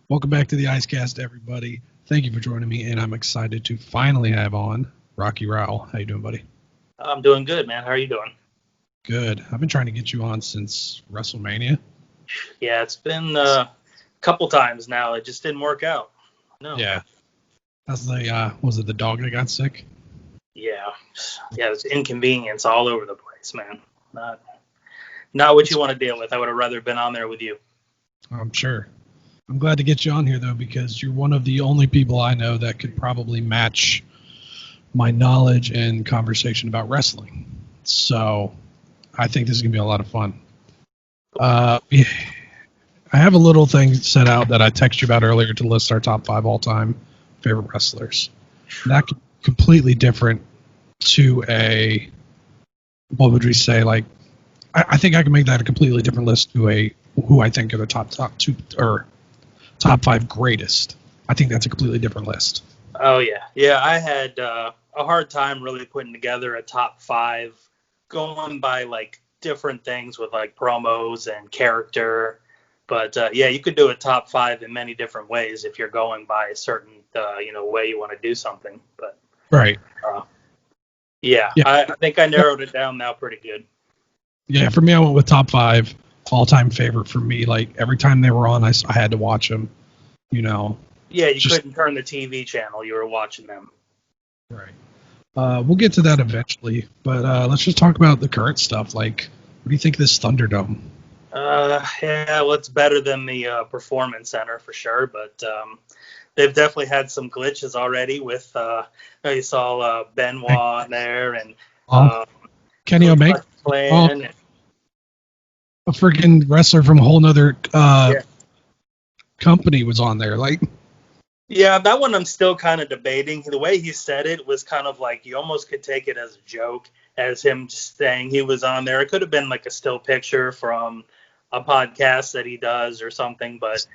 Welcome back to the ICEcast, everybody. Thank you for joining me, and I'm excited to finally have on Rocky Rowell. How you doing, buddy? I'm doing good, man. How are you doing? Good. I've been trying to get you on since WrestleMania. Yeah, it's been a couple times now. It just didn't work out. No. Yeah. That's the was it the dog that got sick? Yeah. Yeah, it's inconvenience all over the place, man. Not what you want to deal with. I would have rather been on there with you. I'm sure. I'm glad to get you on here though, because you're one of the only people I know that could probably match my knowledge and conversation about wrestling. So I think this is gonna be a lot of fun. I have a little thing set out that I texted you about earlier to list our top 5 all-time favorite wrestlers. That could be completely different to a, what would we say, like, I think I can make that a completely different list to a who I think are the top 2 or top 5 greatest. I think that's a completely different list. Oh, yeah. Yeah, I had a hard time really putting together a top 5 going by, like, different things with, like, promos and character. But, yeah, you could do a top 5 in many different ways if you're going by a certain, way you want to do something. But Right. Yeah. I think I narrowed it down now pretty good. Yeah, for me, I went with top 5 all-time favorite for me. Like, every time they were on, I had to watch them, Yeah, you couldn't turn the TV channel. You were watching them. Right. We'll get to that eventually, but let's just talk about the current stuff. Like, what do you think of this Thunderdome? Yeah, well, it's better than the Performance Center for sure, but they've definitely had some glitches already with, you saw Benoit on there and Kenny Omega, a freaking wrestler from a whole nother company was on there. Like, yeah, that one I'm still kind of debating. The way he said it was kind of like you almost could take it as a joke, as him just saying he was on there. It could have been like a still picture from a podcast that he does or something, but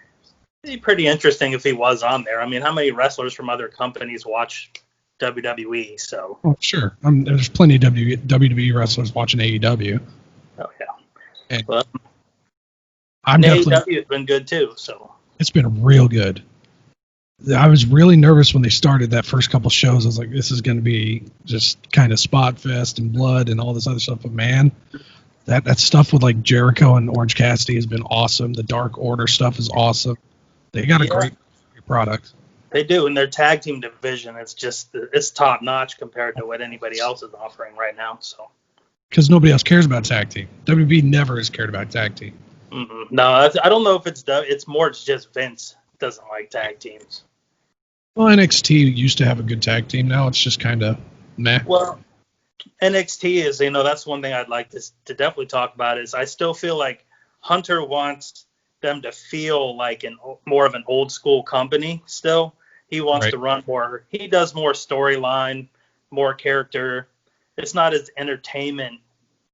it'd be pretty interesting if he was on there. I mean, how many wrestlers from other companies watch WWE? So, sure. There's plenty of WWE wrestlers watching AEW. Oh yeah, and but AEW has been good too. So it's been real good. I was really nervous when they started that first couple shows. I was like, this is going to be just kind of spot fest and blood and all this other stuff. But man, that stuff with like Jericho and Orange Cassidy has been awesome. The Dark Order stuff is awesome. They got a great product. They do, and their tag team division is it's top notch compared to what anybody else is offering right now. So because nobody else cares about tag team. WWE never has cared about tag team. Mm-hmm. No, I don't know if it's more just Vince doesn't like tag teams. Well, NXT used to have a good tag team. Now it's just kind of meh. Well, NXT is, that's one thing I'd like to definitely talk about is I still feel like Hunter wants them to feel like more of an old school company still. He wants to run more. He does more storyline, more character. It's not as entertainment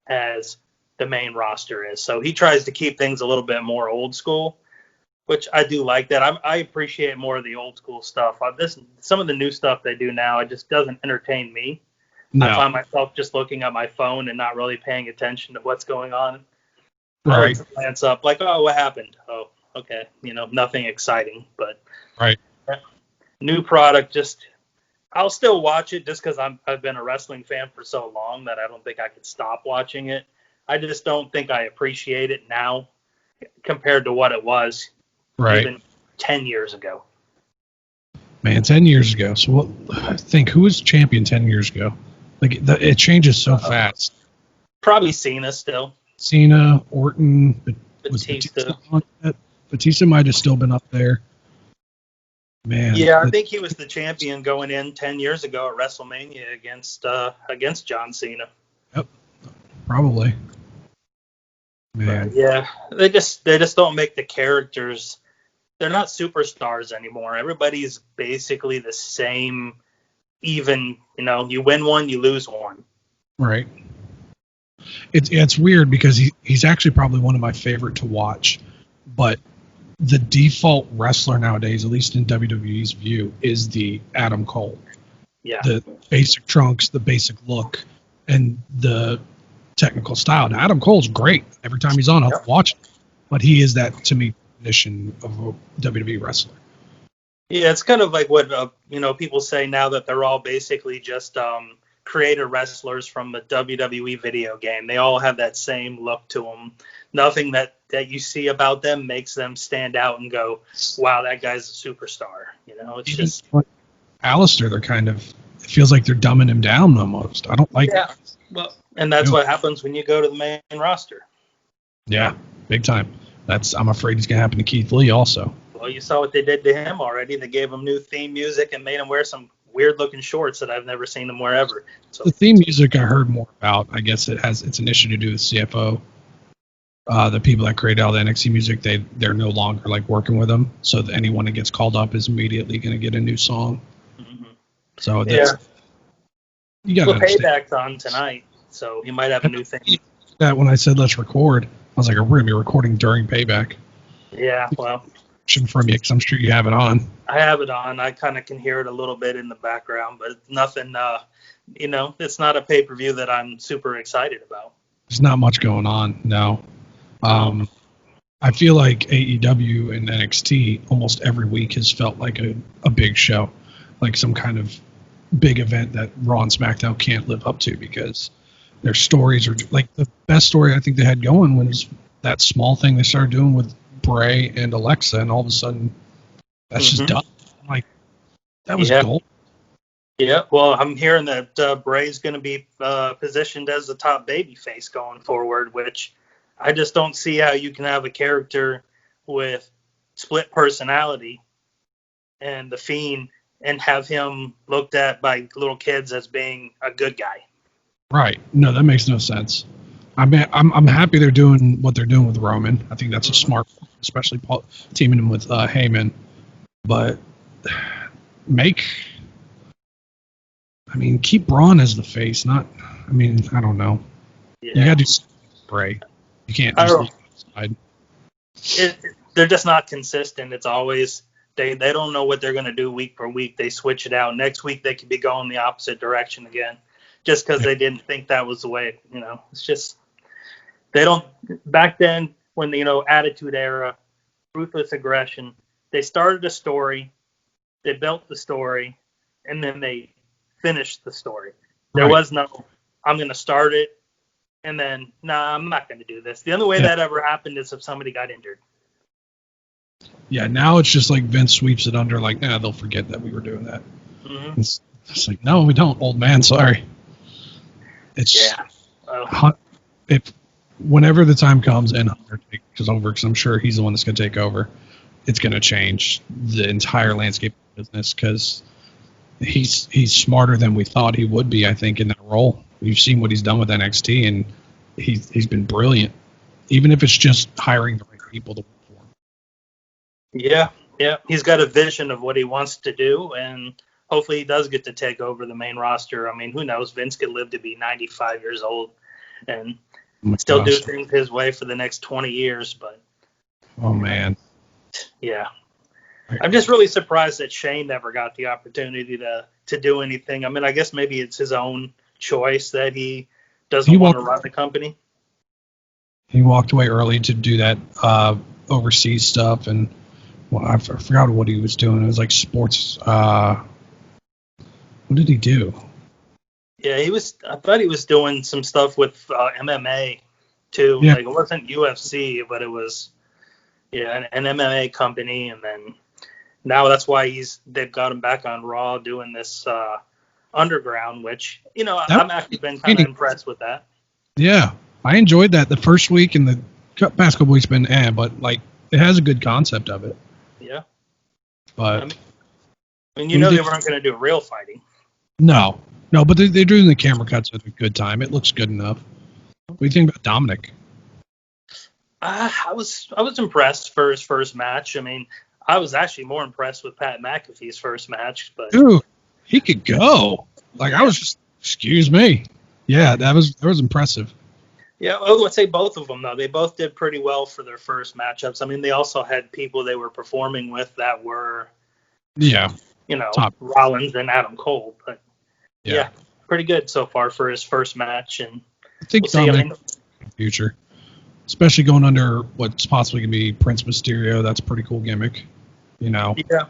as the main roster is. So he tries to keep things a little bit more old school, which I do like that. I appreciate more of the old school stuff. Some of the new stuff they do now, it just doesn't entertain me. No. I find myself just looking at my phone and not really paying attention to what's going on. Right. Glance up, like, oh, what happened? Oh, okay. Nothing exciting, but new product. I'll still watch it just because I've been a wrestling fan for so long that I don't think I could stop watching it. I just don't think I appreciate it now compared to what it was even 10 years ago. Man, 10 years ago. So I think who was champion 10 years ago? Like it changes so fast. Probably Cena still. Cena, Orton, Batista. Batista might have still been up there. Man. Yeah, I think he was the champion going in 10 years ago at WrestleMania against John Cena. Yep, probably. Man. But yeah, they just don't make the characters. They're not superstars anymore. Everybody's basically the same. Even you win one, you lose one. Right. It's weird because he's actually probably one of my favorite to watch, but the default wrestler nowadays, at least in WWE's view, is the Adam Cole. Yeah. The basic trunks, the basic look, and the technical style. Now, Adam Cole's great. Every time he's on, I'll watch it. But he is that, to me, definition of a WWE wrestler. Yeah, it's kind of like what people say now that they're all basically just creator wrestlers from a WWE video game. They all have that same look to them. Nothing that you see about them makes them stand out and go, "Wow, that guy's a superstar." It's Even just like Alistair, they're kind of, it feels like they're dumbing him down almost. I don't like yeah. that. Well, and that's what happens when you go to the main roster. Yeah, big time. I'm afraid it's gonna happen to Keith Lee also. Well, you saw what they did to him already. They gave him new theme music and made him wear some weird-looking shorts that I've never seen him wear ever. So the theme music I heard more about. I guess it's an issue to do with CFO. The people that created all the NXT music, they're no longer like working with them. So anyone that gets called up is immediately going to get a new song. Mm-hmm. So that's, you got to understand. Payback's on tonight, so he might have a new thing. That when I said let's record, I was like, we're going to be recording during Payback. Yeah, well. From you, because I'm sure you have it on. I have it on. I kind of can hear it a little bit in the background, but nothing. It's not a pay-per-view that I'm super excited about. There's not much going on. No. I feel like AEW and NXT almost every week has felt like a big show, like some kind of big event that Raw and SmackDown can't live up to, because their stories are like, the best story I think they had going was that small thing they started doing with Bray and Alexa, and all of a sudden that's just done. Like, that was gold. Yeah, well, I'm hearing that Bray's going to be positioned as the top babyface going forward, which I just don't see how you can have a character with split personality and the Fiend and have him looked at by little kids as being a good guy. Right. No, that makes no sense. I'm happy they're doing what they're doing with Roman. I think that's a smart, especially teaming him with Heyman. But keep Braun as the face. I don't know. Yeah. You got to do Bray. You can't just leave side. They're just not consistent. It's always they don't know what they're going to do week per week. They switch it out. Next week they could be going the opposite direction again, just because they didn't think that was the way. It's just. They don't, back then when Attitude Era, Ruthless Aggression, they started a story, they built the story, and then they finished the story. There was no, I'm going to start it, and then, I'm not going to do this. The only way that ever happened is if somebody got injured. Yeah, now it's just like Vince sweeps it under, like, they'll forget that we were doing that. Mm-hmm. It's like, no, we don't, old man, sorry. It's, whenever the time comes and Hunter takes over, because I'm sure he's the one that's going to take over, it's going to change the entire landscape of business, because he's smarter than we thought he would be, I think, in that role. We've seen what he's done with NXT, and he's been brilliant, even if it's just hiring the right people to work for him. Yeah. He's got a vision of what he wants to do, and hopefully he does get to take over the main roster. Who knows? Vince could live to be 95 years old and still do things his way for the next 20 years, but oh man, yeah, I'm just really surprised that Shane never got the opportunity to do anything. I guess maybe it's his own choice that he doesn't want to run the company. He walked away early to do that overseas stuff, and I forgot what he was doing. It was like sports. What did he do? Yeah, I thought he was doing some stuff with MMA too. Yeah. Like, it wasn't UFC, but it was an MMA company, and then now that's why they've got him back on Raw doing this Underground, which I've actually been kind of impressed with that. Yeah, I enjoyed that the first week, and the past couple weeks been but like it has a good concept of it. Yeah, but they weren't going to do real fighting. No, but they're doing the camera cuts at a good time. It looks good enough. What do you think about Dominic? I was impressed for his first match. I was actually more impressed with Pat McAfee's first match. But dude, he could go. Like, I was just, excuse me. Yeah, that was impressive. Yeah, I would say both of them, though. They both did pretty well for their first matchups. They also had people they were performing with that were, top. Rollins and Adam Cole, but. Yeah, pretty good so far for his first match, and I think Dominic in the future. especially going under what's possibly going to be Prince Mysterio. That's a pretty cool gimmick, you know. Yeah.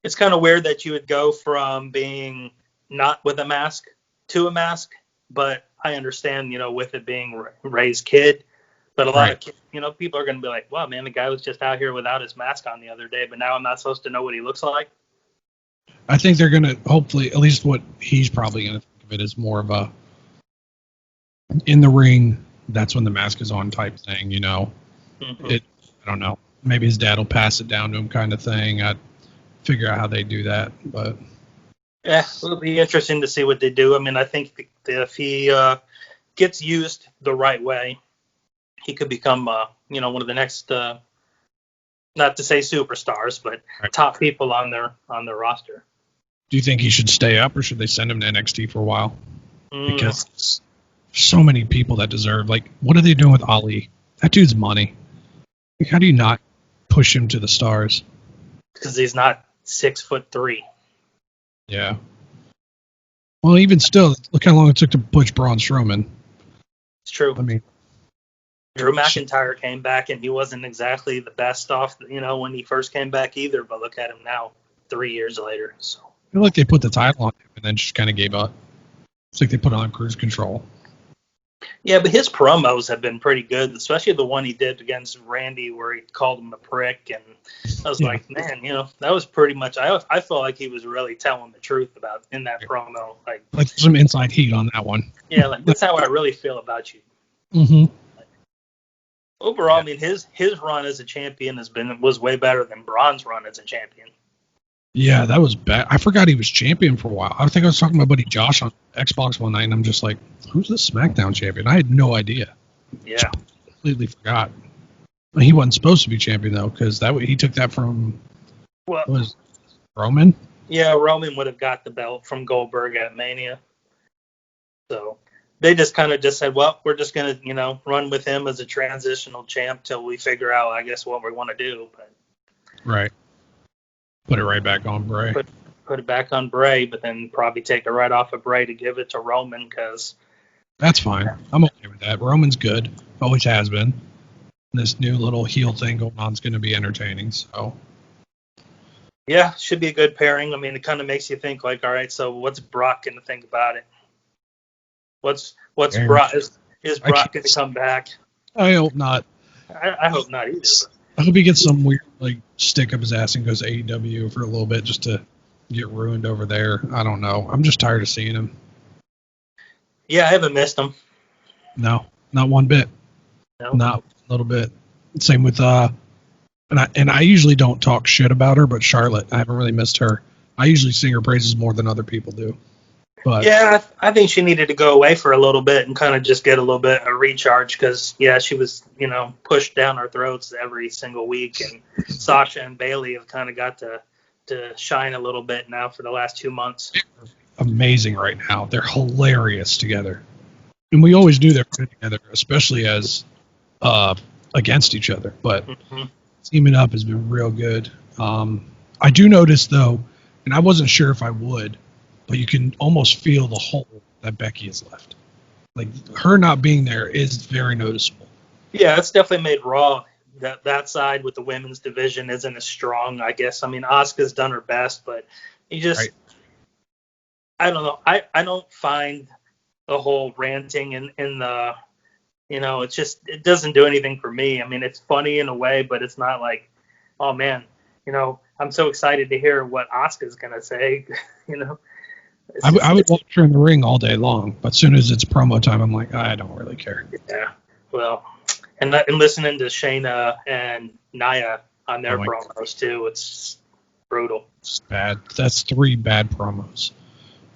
It's kind of weird that you would go from being not with a mask to a mask, but I understand, with it being Ray's kid. But a lot of kids, people are going to be like, wow, man, the guy was just out here without his mask on the other day, but now I'm not supposed to know what he looks like. I think they're going to, hopefully, at least what he's probably going to think of it as more of a in the ring, that's when the mask is on type thing, Mm-hmm. I don't know. Maybe his dad will pass it down to him kind of thing. I'd figure out how they do that. But yeah, it'll be interesting to see what they do. I mean, I think if he gets used the right way, he could become, one of the next, not to say superstars, but top people on their roster. Do you think he should stay up, or should they send him to NXT for a while? Because so many people that deserve. Like, what are they doing with Ali? That dude's money. Like, how do you not push him to the stars? Because he's not 6'3". Yeah. Well, even still, look how long it took to push Braun Strowman. It's true. I mean, Drew McIntyre came back, and he wasn't exactly the best off, when he first came back either. But look at him now, 3 years later. So I feel like they put the title on him and then just kind of gave up. It's like they put on cruise control. Yeah, but his promos have been pretty good, especially the one he did against Randy where he called him a prick. And I was like, man, that was pretty much, I felt like he was really telling the truth in that promo. Like some inside heat on that one. Yeah, like, that's how I really feel about you. Mm-hmm. Overall, I mean, his run as a champion was way better than Braun's run as a champion. Yeah, that was bad. I forgot he was champion for a while. I think I was talking to my buddy Josh on Xbox one night, and I'm just like, who's the SmackDown champion? I had no idea. Yeah. Completely forgot. He wasn't supposed to be champion, though, because he took that from, was Roman? Yeah, Roman would have got the belt from Goldberg at Mania. So they just kind of said, well, we're just going to, run with him as a transitional champ till we figure out, I guess, what we want to do. But right. Put it right back on Bray. Put it back on Bray, but then probably take it right off of Bray to give it to Roman because... That's fine. I'm okay with that. Roman's good. Always has been. This new little heel thing going on is going to be entertaining. So, yeah, should be a good pairing. I mean, it kind of makes you think, like, all right, so what's Brock going to think about it? What's Brock? Is Brock going to come back? I hope not. I hope not either. I hope he gets some weird stick up his ass and goes to AEW for a little bit just to get ruined over there. I don't know. I'm just tired of seeing him. Yeah, I haven't missed him. No, not one bit. No. Not a little bit. Same with and I usually don't talk shit about her, but Charlotte, I haven't really missed her. I usually sing her praises more than other people do. But yeah, I think she needed to go away for a little bit and kind of just get a little bit of recharge because, yeah, she was, pushed down our throats every single week. And Sasha and Bayley have kind of got to shine a little bit now for the last 2 months. Amazing right now. They're hilarious together. And we always knew they were good together, especially as against each other. But teaming up has been real good. I do notice, though, and I wasn't sure if I would, but you can almost feel the hole that Becky has left. Like, her not being there is very noticeable. Yeah, it's definitely made Raw. That side with the women's division isn't as strong, I guess. I mean, Asuka's done her best, but you just... Right. I don't know. I don't find the whole ranting in the... it's just... It doesn't do anything for me. I mean, it's funny in a way, but it's not like, oh, man, I'm so excited to hear what Asuka's going to say, I would watch her in the ring all day long, but as soon as it's promo time, I'm like, I don't really care. Yeah, well, and listening to Shayna and Nia on their promos too, it's brutal. It's bad. That's 3 bad promos.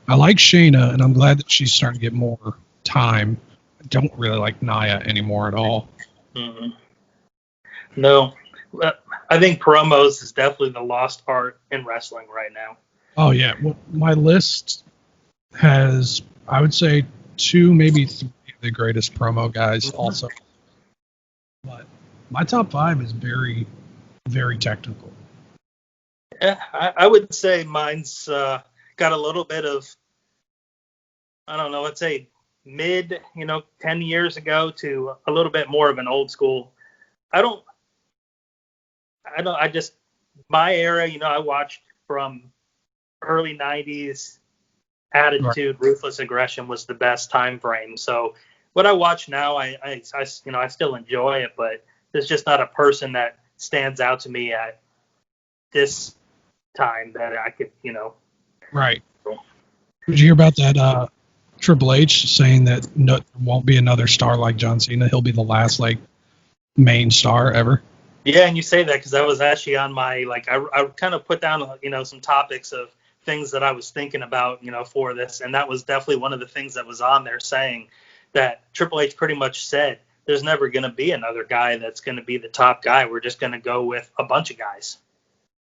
I like Shayna, and I'm glad that she's starting to get more time. I don't really like Nia anymore at all. Mm-hmm. No, I think promos is definitely the lost art in wrestling right now. Oh, yeah. Well, my list has, I would say, 2, maybe 3 of the greatest promo guys also. But my top 5 is very, very technical. Yeah, I would say mine's got a little bit of, I don't know, let's say mid, 10 years ago to a little bit more of an old school. I just, my era, I watched from early 90s. Right. Attitude, ruthless aggression was the best time frame. So what I watch now, I still enjoy it, but there's just not a person that stands out to me at this time that I could, Right. Did you hear about that Triple H saying that there won't be another star like John Cena? He'll be the last main star ever. Yeah, and you say that because I was actually on my I kind of put down some topics of things that I was thinking about for this, and that was definitely one of the things that was on there, saying that Triple H pretty much said there's never going to be another guy that's going to be the top guy. We're just going to go with a bunch of guys.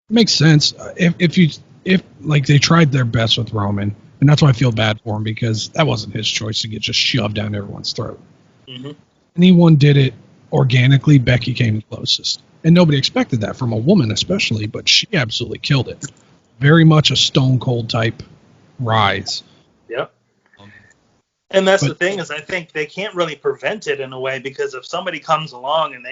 Makes sense. If they tried their best with Roman, and that's why I feel bad for him, because that wasn't his choice to get just shoved down everyone's throat. Mm-hmm. Anyone did it organically. Becky came the closest, and nobody expected that from a woman, especially. But she absolutely killed it. Very much a Stone Cold type rise. Yep. And that's the thing, is I think they can't really prevent it in a way, because if somebody comes along and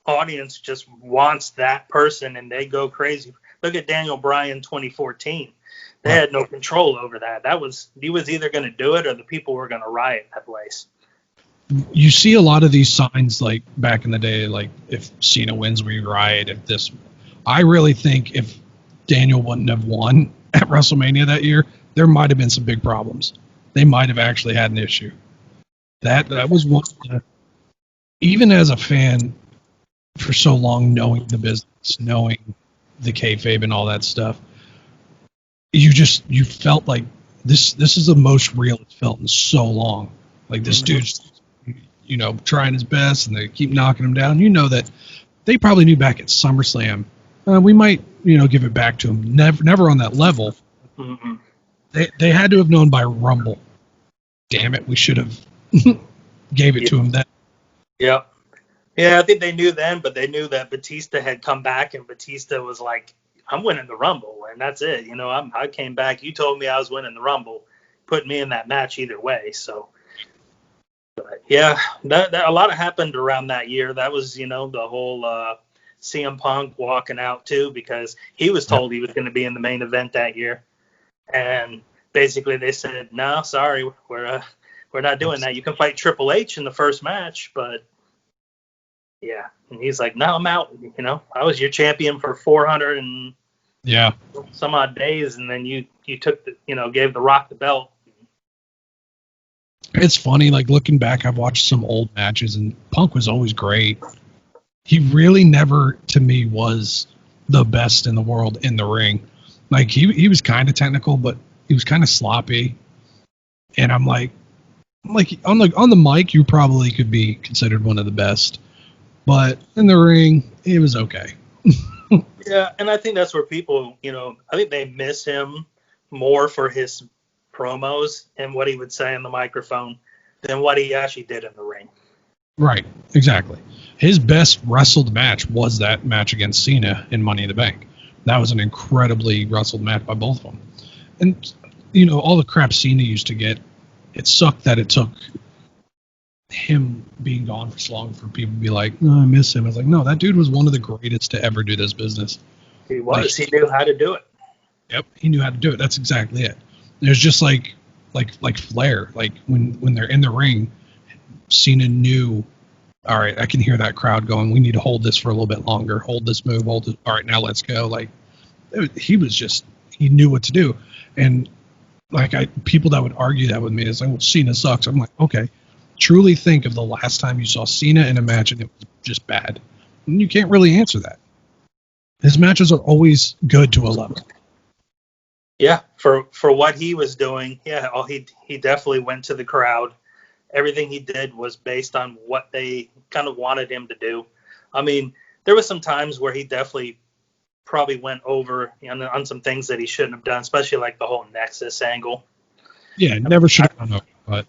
audience just wants that person and they go crazy. Look at Daniel Bryan 2014. They had no control over that. He was either going to do it or the people were going to riot that place. You see a lot of these signs like back in the day, like if Cena wins, we riot. If this, I really think if Daniel wouldn't have won at WrestleMania that year, there might have been some big problems. They might have actually had an issue. That was one. Even as a fan, for so long, knowing the business, knowing the kayfabe and all that stuff, you felt like this is the most real it's felt in so long. Like this dude's, trying his best, and they keep knocking him down. That they probably knew back at SummerSlam, we might, give it back to him. Never on that level. Mm-hmm. They had to have known by Rumble. Damn it, we should have gave it to him then. Yep. Yeah, I think they knew then, but they knew that Batista had come back, and Batista was like, I'm winning the Rumble, and that's it. I came back. You told me I was winning the Rumble. Put me in that match either way. So, but yeah, that a lot happened around that year. That was, the whole CM Punk walking out too, because he was told he was going to be in the main event that year, and basically they said, no, sorry, we're not doing that. You can fight Triple H in the first match, but yeah. And he's like, no, I'm out. I was your champion for 400 and some odd days, and then you took gave The Rock the belt. It's funny, looking back, I've watched some old matches, and Punk was always great. He really never, to me, was the best in the world in the ring. He was kind of technical, but he was kind of sloppy. And I'm like on the mic, you probably could be considered one of the best, but in the ring, it was okay. Yeah, and I think that's where people, I think they miss him more for his promos and what he would say on the microphone than what he actually did in the ring. Right, exactly. His best wrestled match was that match against Cena in Money in the Bank. That was an incredibly wrestled match by both of them. And, all the crap Cena used to get, it sucked that it took him being gone for so long for people to be like, oh, I miss him. I was like, no, that dude was one of the greatest to ever do this business. He was. He knew how to do it. Yep, he knew how to do it. That's exactly it. There's just like Flair. When they're in the ring, Cena knew, all right, I can hear that crowd going, we need to hold this for a little bit longer. Hold this move. Hold it. All right, now let's go. He knew what to do. And people that would argue that with me is like, well, Cena sucks. I'm like, okay, truly think of the last time you saw Cena in a match and it was just bad. And you can't really answer that. His matches are always good to a level. Yeah, for what he was doing, he definitely went to the crowd. Everything he did was based on what they kind of wanted him to do. I mean, there was some times where he definitely probably went over on some things that he shouldn't have done, especially like the whole Nexus angle. Yeah, never should have done that.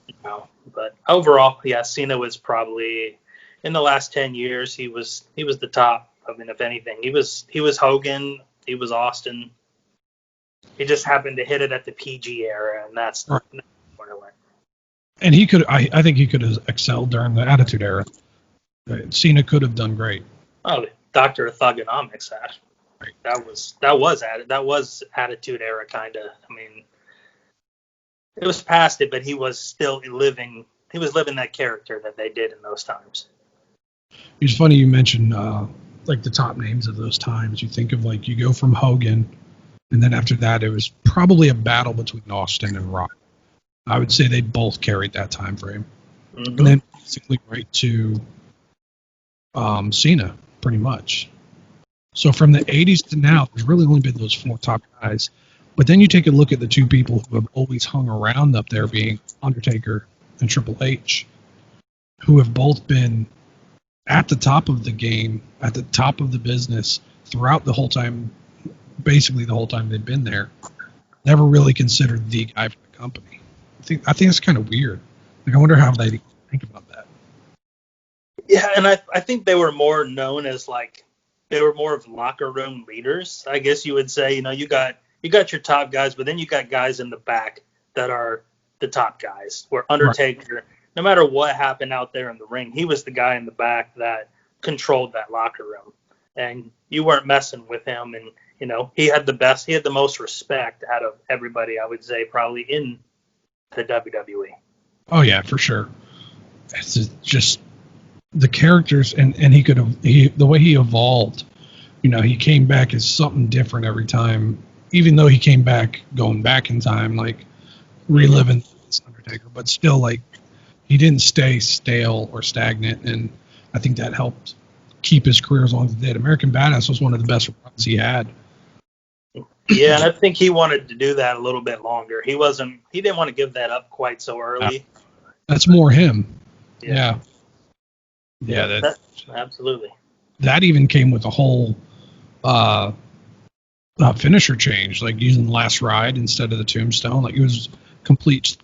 But overall, Cena was probably, in the last 10 years, he was the top. I mean, if anything, he was Hogan, he was Austin. He just happened to hit it at the PG era, and that's where it went. And he could, I think he could have excelled during the Attitude Era. Cena could have done great. Oh, Dr. Thugonomics had. Right. That was Attitude Era kind of. I mean, it was past it, but he was still living. He was living that character that they did in those times. It's funny you mentioned like the top names of those times. You think of like you go from Hogan, and then after that it was probably a battle between Austin and Rock. I would say they both carried that time frame, and then basically right to Cena, pretty much. So from the 80s to now, there's really only been those four top guys. But then you take a look at the two people who have always hung around up there, being Undertaker and Triple H, who have both been at the top of the game, at the top of the business throughout the whole time, basically the whole time they've been there. Never really considered the guy for the company. I think it's kind of weird. Like, I wonder how they think about that. Yeah, and I think they were more known as like they were more of locker room leaders, I guess you would say. You know, you got your top guys, but then you got guys in the back that are the top guys. Where Undertaker, right, no matter what happened out there in the ring, he was the guy in the back that controlled that locker room, and you weren't messing with him. And you know, he had the most respect out of everybody, I would say, probably in the WWE. Oh yeah, for sure. It's just the characters, and the way he evolved. You know, he came back as something different every time. Even though he came back going back in time, like reliving this Undertaker, but still, like, he didn't stay stale or stagnant, and I think that helped keep his career as long as it did. American Badass was one of the best runs he had. Yeah, and I think he wanted to do that a little bit longer. He didn't want to give that up quite so early. That's more him. Yeah. That absolutely. That even came with a whole finisher change, like using the last ride instead of the tombstone. Like, it was complete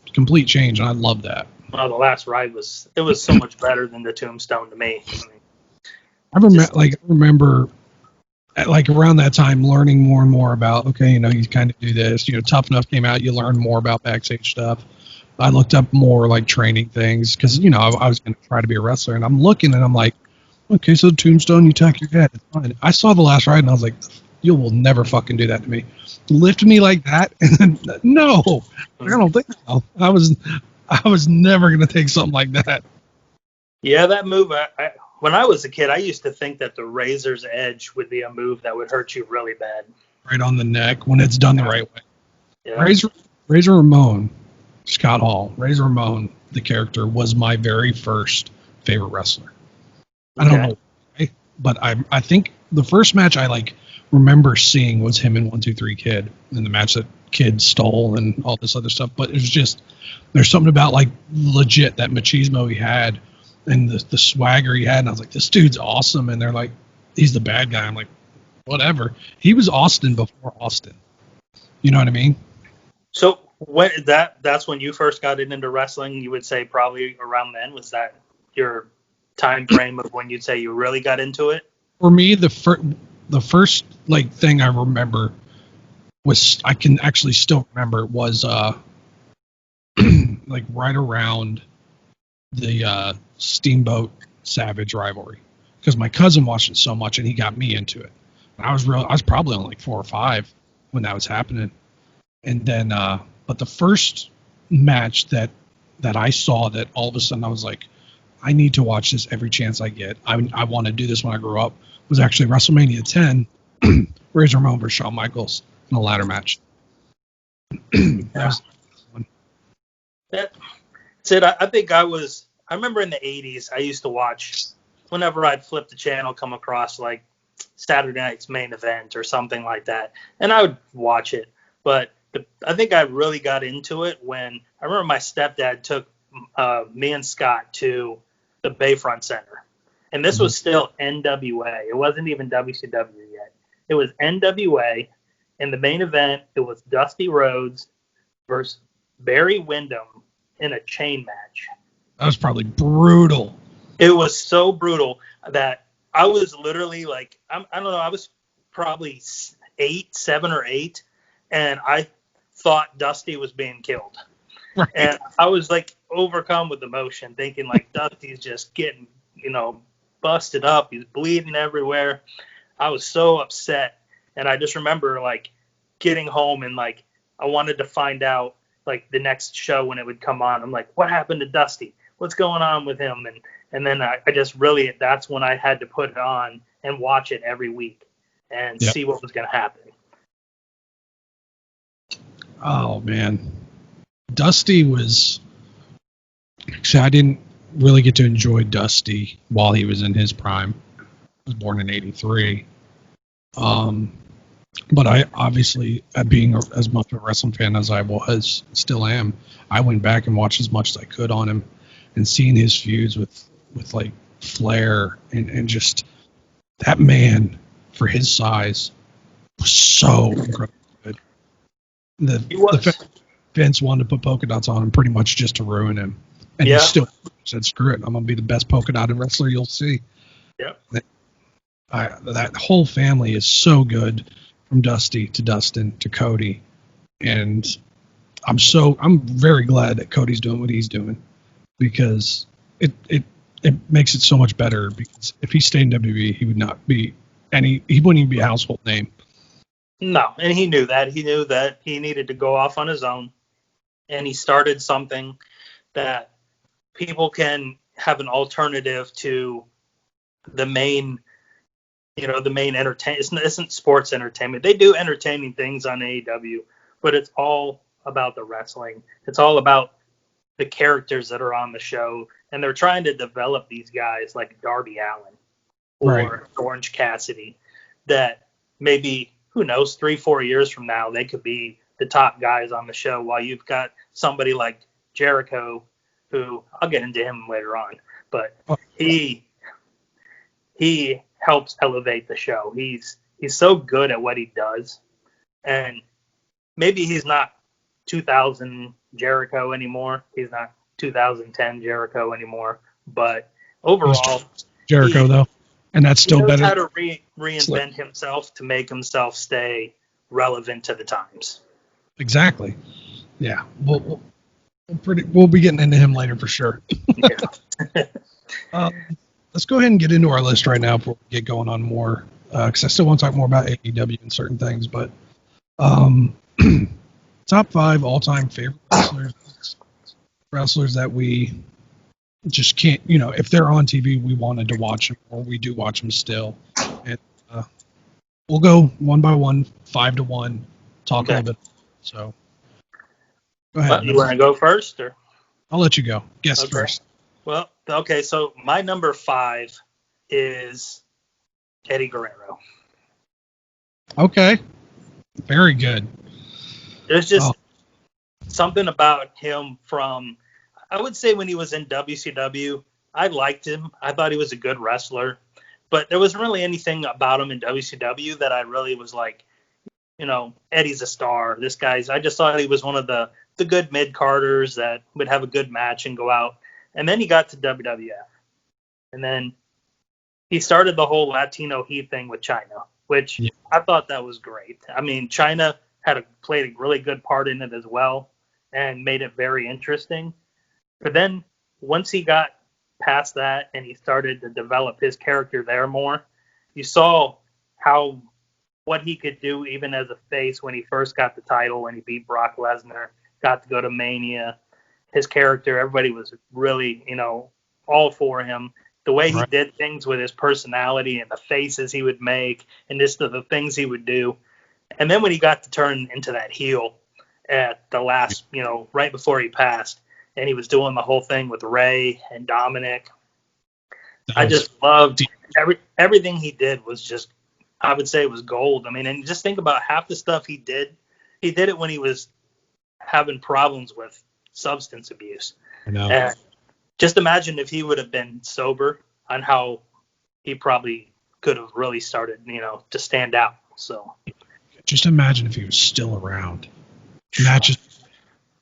change, and I love that. Well, the last ride was so much better than the tombstone to me. I remember like around that time learning more and more about, okay, you know, you kind of do this, you know, Tough Enough came out, you learn more about backstage stuff. I looked up more like training things because, you know, I was going to try to be a wrestler, and I'm looking and I'm like, okay, so the tombstone, you tuck your head, it's fine. I saw the last ride and I was like, you will never fucking do that to me. Lift me like that? No, I don't think so. I was never going to take something like that. Yeah, that move, when I was a kid, I used to think that the Razor's Edge would be a move that would hurt you really bad. Right on the neck when it's done the right way. Yeah. Razor Ramon, Scott Hall, Razor Ramon, the character, was my very first favorite wrestler. I don't know why, but I think the first match I like remember seeing was him and 1-2-3 Kid, in the match that Kid stole and all this other stuff. But it was just, there's something about like legit that machismo he had and the swagger he had, and I was like, this dude's awesome. And they're like, he's the bad guy. I'm like, whatever. He was Austin before Austin. You know what I mean? So that's when you first got into wrestling, you would say probably around then? Was that your time frame of when you'd say you really got into it? For me, the first like thing I remember was, I can actually still remember, was like right around the Steamboat Savage rivalry, because my cousin watched it so much and he got me into it. And I was probably on like 4 or 5 when that was happening. And then but the first match that I saw that all of a sudden I was like, I need to watch this every chance I get. I want to do this when I grow up, was actually WrestleMania 10, Razor Ramon versus Shawn Michaels in a ladder match. That's it. I think I remember in the 80s, I used to watch, whenever I'd flip the channel, come across like Saturday Night's Main Event or something like that, and I would watch it. But I think I really got into it when I remember my stepdad took me and Scott to the Bayfront Center. And this was still NWA. It wasn't even WCW yet. It was NWA. In the main event, it was Dusty Rhodes versus Barry Windham in a chain match. That was probably brutal. It was so brutal that I was literally like, I don't know, I was probably 7 or 8, and I thought Dusty was being killed. Right. And I was like, overcome with emotion, thinking like Dusty's just getting, busted up. He's bleeding everywhere. I was so upset, and I just remember like getting home and like I wanted to find out like the next show when it would come on. I'm like, what happened to Dusty? What's going on with him? And then I just really, that's when I had to put it on and watch it every week and Yep. see what was going to happen. Oh man, Dusty was. Actually, I didn't really get to enjoy Dusty while he was in his prime. I was born in '83. But I obviously, being as much of a wrestling fan as I was, still am, I went back and watched as much as I could on him, and seeing his feuds with like Flair and just that man for his size was so incredibly good. The fact Vince wanted to put polka dots on him pretty much just to ruin him, and he still said, "Screw it, I'm gonna be the best polka dotted wrestler you'll see." Yep. That whole family is so good, from Dusty to Dustin to Cody, and I'm very glad that Cody's doing what he's doing, because it makes it so much better. Because if he stayed in WWE, he would not be he wouldn't even be a household name. No, and he knew that. He knew that he needed to go off on his own, and he started something that people can have an alternative to the main. The main entertainment isn't sports entertainment. They do entertaining things on AEW, but it's all about the wrestling. It's all about the characters that are on the show, and they're trying to develop these guys like Darby Allin or Orange Cassidy that maybe, who knows, 3-4 years from now, they could be the top guys on the show, while you've got somebody like Jericho, who I'll get into him later on, but he helps elevate the show. He's so good at what he does, and maybe he's not 2000 Jericho anymore. He's not 2010 Jericho anymore, but overall, Jericho though, and that's still better. He knows how to reinvent himself to make himself stay relevant to the times. Exactly. Yeah. We'll be getting into him later for sure. Yeah. Let's go ahead and get into our list right now before we get going on more, because I still want to talk more about AEW and certain things. But top 5 all-time favorite wrestlers that we just can't, if they're on TV, we wanted to watch them, or we do watch them still. And we'll go one by one, 5 to 1, talk a little bit. So go ahead. You want to go first, or? I'll let you go. Guess first. Well, okay, so my number 5 is Eddie Guerrero. Okay. Very good. There's just something about him from, I would say when he was in WCW, I liked him. I thought he was a good wrestler. But there wasn't really anything about him in WCW that I really was like, Eddie's a star. This guy's, I just thought he was one of the good mid-carders that would have a good match and go out. And then he got to WWF. And then he started the whole Latino Heat thing with China, which I thought that was great. I mean, China played a really good part in it as well and made it very interesting. But then once he got past that and he started to develop his character there more, you saw what he could do even as a face when he first got the title, when he beat Brock Lesnar, got to go to Mania. His character, everybody was really, all for him. The way he did things with his personality and the faces he would make and just the things he would do. And then when he got to turn into that heel at the last, right before he passed, and he was doing the whole thing with Ray and Dominic, I just loved everything he did was just, I would say it was gold. I mean, and just think about half the stuff he did. He did it when he was having problems with substance abuse. I know. And just imagine if he would have been sober, on how he probably could have really started, to stand out. So just imagine if he was still around. Not just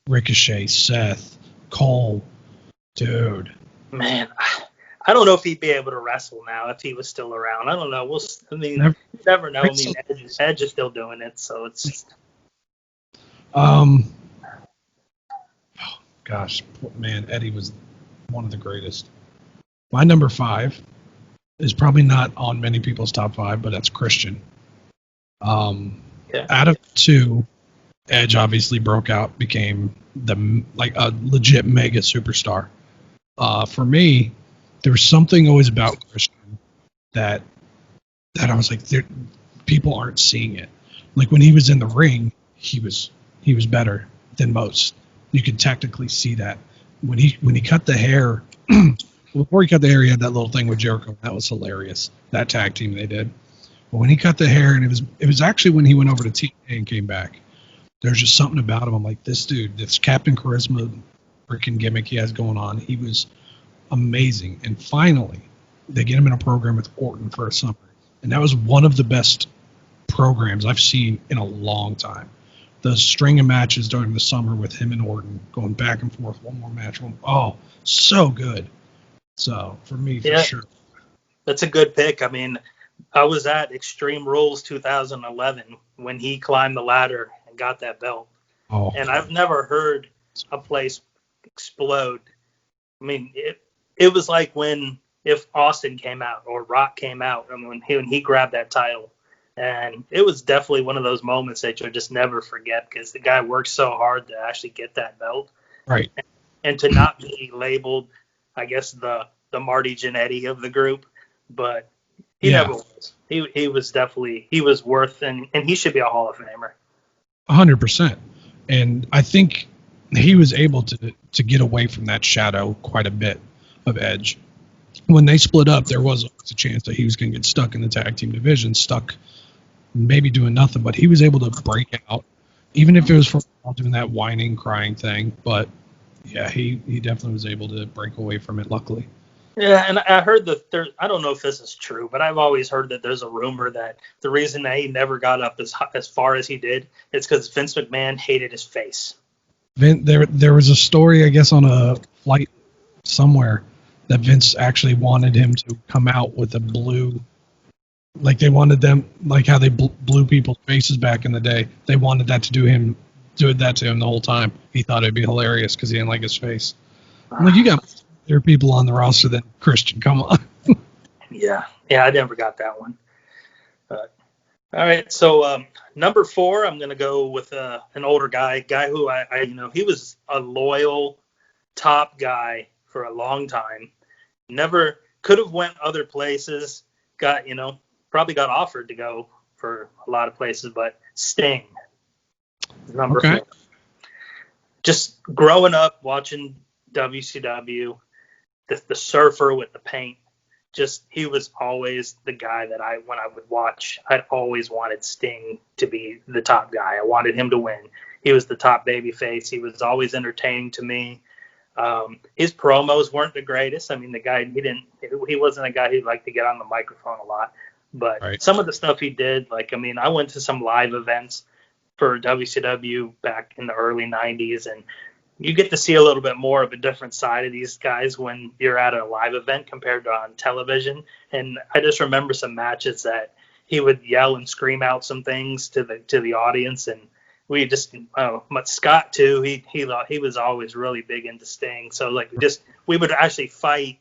Ricochet, Seth, Cole, dude. Man, I don't know if he'd be able to wrestle now if he was still around. I don't know. You never know. I mean, Edge is still doing it, so it's. gosh, man, Eddie was one of the greatest. My number 5 is probably not on many people's top 5, but that's Christian. Out of 2, Edge obviously broke out, became a legit mega superstar. For me, there was something always about Christian that I was like, people aren't seeing it. Like when he was in the ring, he was better than most. You could technically see that when he cut the hair. Before he cut the hair, he had that little thing with Jericho. That was hilarious. That tag team they did. But when he cut the hair, and it was actually when he went over to TNA and came back. There's just something about him. I'm like, this dude, this Captain Charisma freaking gimmick he has going on. He was amazing. And finally, they get him in a program with Orton for a summer. And that was one of the best programs I've seen in a long time. The string of matches during the summer with him and Orton, going back and forth, one more match. So good. So, for me, for sure. That's a good pick. I mean, I was at Extreme Rules 2011 when he climbed the ladder and got that belt. Oh. And I've never heard a place explode. I mean, it was like if Austin came out or Rock came out, and when he grabbed that title. And it was definitely one of those moments that you'll just never forget because the guy worked so hard to actually get that belt. Right. And to not be labeled, I guess, the Marty Jannetty of the group, but he never was. He was definitely, he was worth, and he should be a Hall of Famer. 100%. And I think he was able to get away from that shadow quite a bit of Edge. When they split up, there was a chance that he was going to get stuck in the tag team division, stuck maybe doing nothing, but he was able to break out, even if it was for doing that whining, crying thing. But yeah, he definitely was able to break away from it, luckily. Yeah, and I heard that I don't know if this is true, but I've always heard that there's a rumor that the reason that he never got up as far as he did is because Vince McMahon hated his face. There was a story, I guess, on a flight somewhere that Vince actually wanted him to come out with a blue, like they wanted them, like how they blew people's faces back in the day. They wanted that to do that to him the whole time. He thought it'd be hilarious because he didn't like his face. I'm like, you got there are people on the roster than Christian. Come on. Yeah, I never got that one. All right, so number 4, I'm gonna go with an older guy who I he was a loyal top guy for a long time. Never could have went other places. Probably got offered to go for a lot of places, but Sting, number 4. Just growing up watching WCW, the surfer with the paint, he was always the guy that when I would watch, I'd always wanted Sting to be the top guy. I wanted him to win. He was the top baby face. He was always entertaining to me. His promos weren't the greatest. I mean, the guy, he wasn't a guy who liked to get on the microphone a lot, but Some of the stuff he did, I went to some live events for WCW back in the early 90s, and you get to see a little bit more of a different side of these guys when you're at a live event compared to on television. And I just remember some matches that he would yell and scream out some things to the audience, and we just Scott too. He was always really big into Sting. So we would actually fight.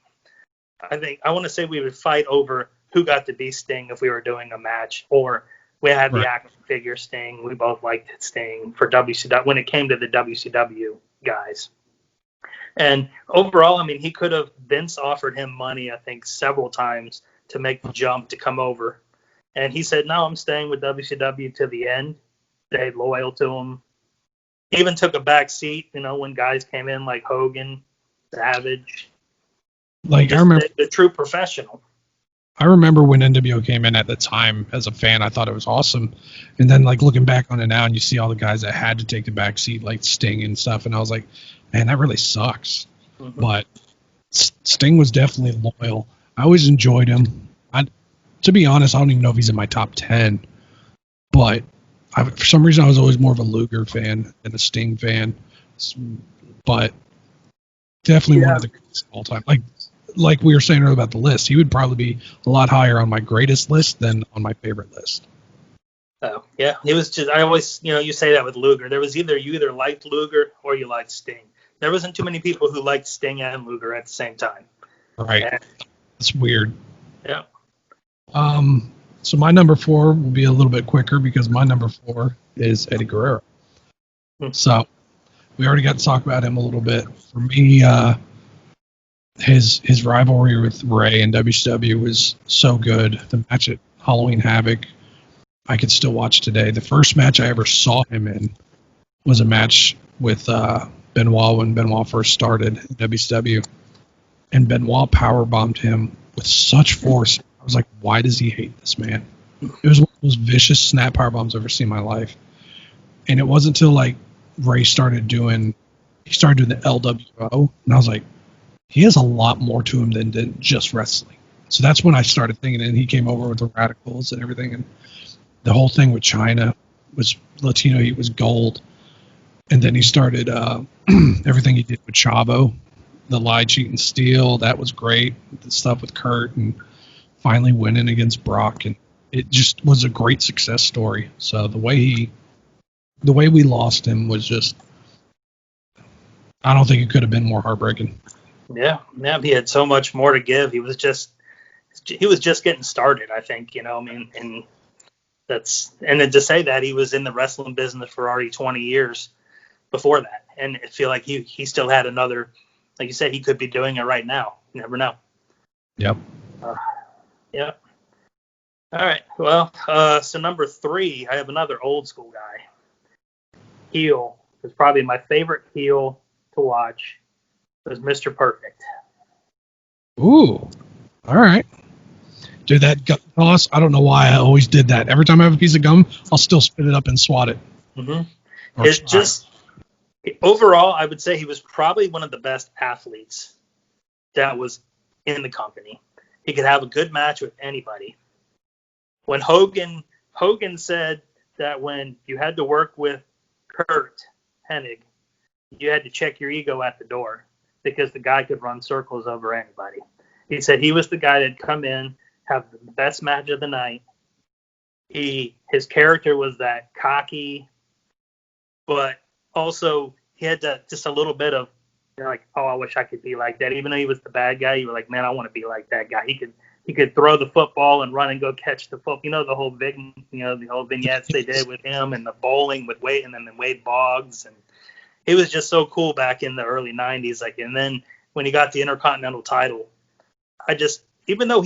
I want to say we would fight over who got to be Sting if we were doing a match, or we had the action figure Sting. We both liked Sting for WCW when it came to the WCW guys. And overall, he could have. Vince offered him money, I think, several times to make the jump to come over, and he said, "No, I'm staying with WCW to the end." Stayed loyal to him. Even took a back seat, when guys came in like Hogan, Savage. I remember the true professional. I remember when NWO came in at the time as a fan, I thought it was awesome. And then looking back on it now and you see all the guys that had to take the back seat, like Sting and stuff. And I was like, man, that really sucks. Mm-hmm. But Sting was definitely loyal. I always enjoyed him. To be honest, I don't even know if he's in my top 10, but for some reason, I was always more of a Luger fan than a Sting fan, but definitely one of the greatest of all time. Like we were saying earlier about the list, he would probably be a lot higher on my greatest list than on my favorite list. Oh, yeah. It was just, I always, you say that with Luger. There was you either liked Luger or you liked Sting. there wasn't too many people who liked Sting and Luger at the same time. Right. And, It's weird. yeah. So my number 4 will be a little bit quicker because my number 4 is Eddie Guerrero. So we already got to talk about him a little bit. For me, his rivalry with Ray in WCW was so good. The match at Halloween Havoc, I could still watch today. The first match I ever saw him in was a match with Benoit when Benoit first started in WCW, and Benoit powerbombed him with such force. I was like, why does he hate this man? It was one of the most vicious snap powerbombs I've ever seen in my life. And it wasn't until like Ray started doing the LWO, and I was like, he has a lot more to him than just wrestling. So that's when I started thinking, and he came over with the Radicals and everything, and the whole thing with China was Latino Heat was gold. And then he started everything he did with Chavo, the Lie, Cheat, and Steal. That was great. The stuff with Kurt and finally winning against Brock, and it just was a great success story. So the way we lost him was just, I don't think it could have been more heartbreaking. Yeah, he had so much more to give. He was just getting started, I think, I mean, and then to say that he was in the wrestling business for already 20 years before that. And I feel like he still had another, like you said, he could be doing it right now. You never know. Yep. Yeah. All right. Well, so number 3, I have another old school guy. Heel is probably my favorite heel to watch. Was Mr. Perfect. Ooh. All right. Dude, that gum toss, I don't know why I always did that. Every time I have a piece of gum, I'll still spit it up and swat it. Mm-hmm. It's just, overall, I would say he was probably one of the best athletes that was in the company. He could have a good match with anybody. When Hogan said that when you had to work with Kurt Hennig, you had to check your ego at the door because the guy could run circles over anybody. He said he was the guy that'd come in, have the best match of the night. His character was that cocky, but also he had just a little bit of, like, oh, I wish I could be like that. Even though he was the bad guy, you were like, man, I want to be like that guy. He could throw the football and run and go catch the football. The whole vignettes they did with him and the bowling with Wade, and then Wade Boggs, and he was just so cool back in the early 90s. Like, and then when he got the Intercontinental title, even though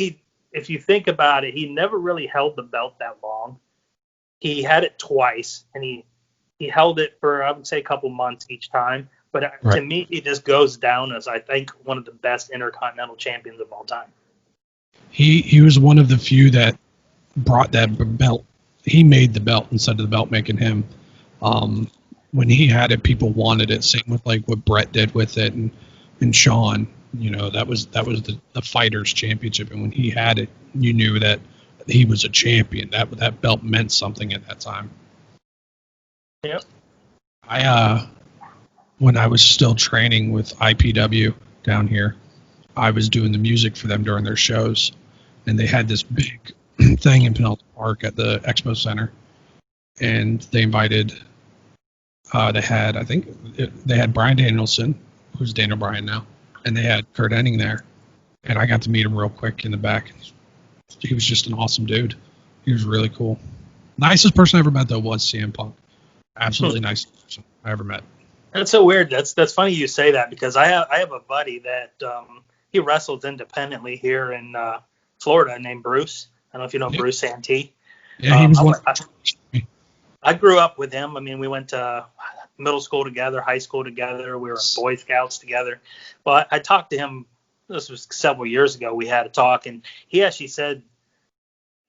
if you think about it, he never really held the belt that long. He had it twice, and he held it for, I would say, a couple months each time. But right. To me, he just goes down as, I think, one of the best Intercontinental champions of all time. He was one of the few that brought that belt. He made the belt instead of the belt making him. When he had it, people wanted it. Same with like what Brett did with it, and Shawn. That was the Fighters Championship, and when he had it, you knew that he was a champion. That belt meant something at that time. Yep. When I was still training with IPW down here, I was doing the music for them during their shows, and they had this big thing in Pinellas Park at the Expo Center, and they invited. They had Bryan Danielson, who's Daniel Bryan now, and they had Kurt Hennig there, and I got to meet him real quick in the back. He was just an awesome dude. He was really cool. Nicest person I ever met though was CM Punk. Absolutely nicest person I ever met. That's so weird. That's funny you say that, because I have a buddy that he wrestles independently here in Florida named Bruce. I don't know if you know Bruce Santee. Yeah, he was one. I grew up with him. I mean, we went to middle school together, high school together. We were in Boy Scouts together. But I talked to him. This was several years ago. We had a talk, and he actually said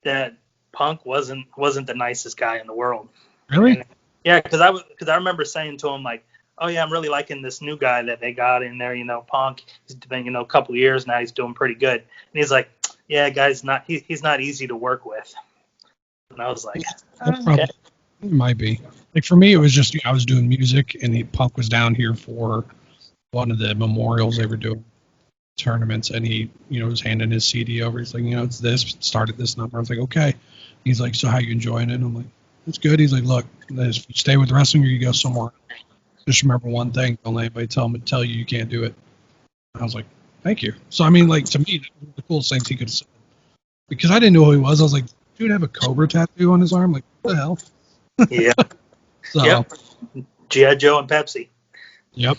that Punk wasn't the nicest guy in the world. Really? And, yeah, because I remember saying to him, like, oh yeah, I'm really liking this new guy that they got in there. Punk. He's been a couple of years now. He's doing pretty good. And he's like, yeah, guy's not. He's not easy to work with. And I was like, okay. It might be. Like for me, it was just I was doing music, and Punk was down here for one of the memorials they were doing, tournaments, and he was handing his CD over. He's like, it's this, start at this number. I was like, okay. He's like, so how you enjoying it? And I'm like, it's good. He's like, look, if you stay with wrestling or you go somewhere. Just remember one thing: don't let anybody tell you can't do it. I was like, thank you. So I mean, like to me, that was the coolest things he could have said because I didn't know who he was. I was like, dude, have a cobra tattoo on his arm? Like, what the hell? Yeah. So, Yep. G.I. Joe and Pepsi. yep.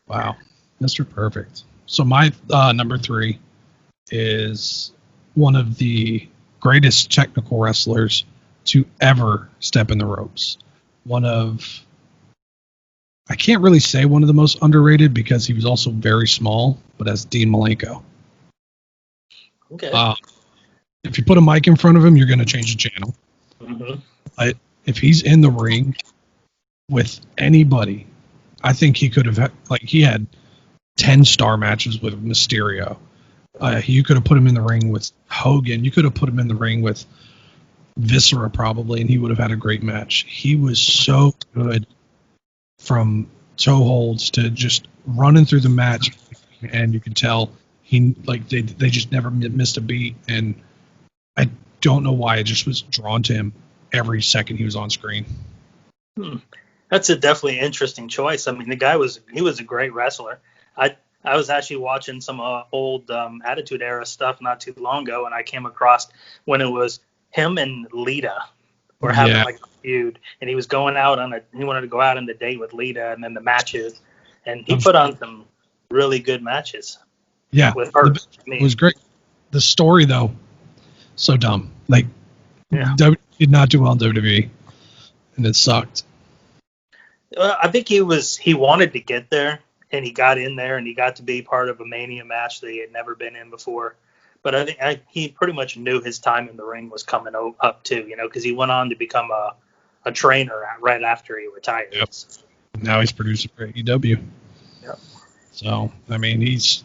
Wow, Mr. Perfect. So my number 3 is one of the greatest technical wrestlers to ever step in the ropes. One of, I can't really say one of the most underrated because he was also very small, but that's Dean Malenko. Okay. If you put a mic in front of him, you're going to change the channel. Mm-hmm. But if he's in the ring with anybody, I think he could have had, like, he had 10-star matches with Mysterio. You could have put him in the ring with Hogan. You could have put him in the ring with Viscera probably, and he would have had a great match. He was so good from toe holds to just running through the match, and you could tell they just never missed a beat. And I don't know why I just was drawn to him every second he was on screen. That's a definitely interesting choice. I mean, the guy was a great wrestler. I was actually watching some old Attitude Era stuff not too long ago, and I came across when it was him and Lita were having like a feud, and he was going out he wanted to go out on the date with Lita, and then the matches, and he put on some really good matches. Yeah, with her. It was great. The story though, so dumb. Like, did not do well in WWE, and it sucked. I think he wanted to get there, and he got in there, and he got to be part of a Mania match that he had never been in before. But I think he pretty much knew his time in the ring was coming up too, because he went on to become a trainer right after he retired. Yep. Now he's producing for AEW. Yep. So I mean, he's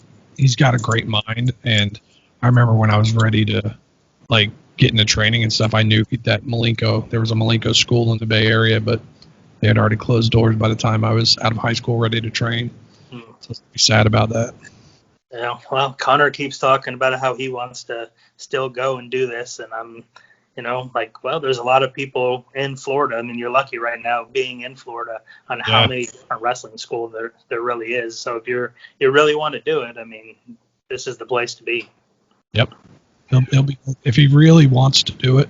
got a great mind, and I remember when I was ready to like get into training and stuff, I knew that there was a Malenko school in the Bay Area, but they had already closed doors by the time I was out of high school ready to train. So I was sad about that. Yeah, well, Connor keeps talking about how he wants to still go and do this, and I'm, there's a lot of people in Florida. I mean, you're lucky right now being in Florida on how many different wrestling schools there really is. So if you really want to do it, I mean, this is the place to be. Yep, he'll be, if he really wants to do it,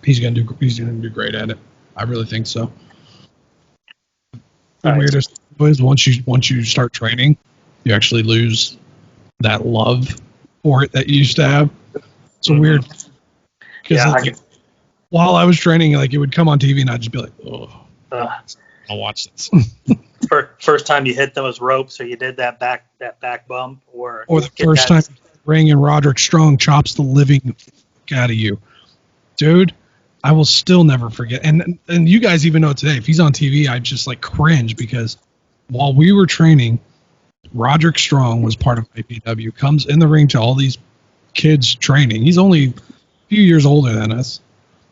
he's gonna do great at it. I really think so. The weirdest is once you start training, you actually lose that love for it that you used to have. It's weird. Because while I was training, like it would come on TV and I'd just be like, oh, I'll watch this. First time you hit those ropes, or you did that back bump, or the first time ring and Roderick Strong chops the living out of you, dude. I will still never forget. And you guys even know today, if he's on TV, I just like cringe because while we were training, Roderick Strong was part of IPW, comes in the ring to all these kids training. He's only a few years older than us.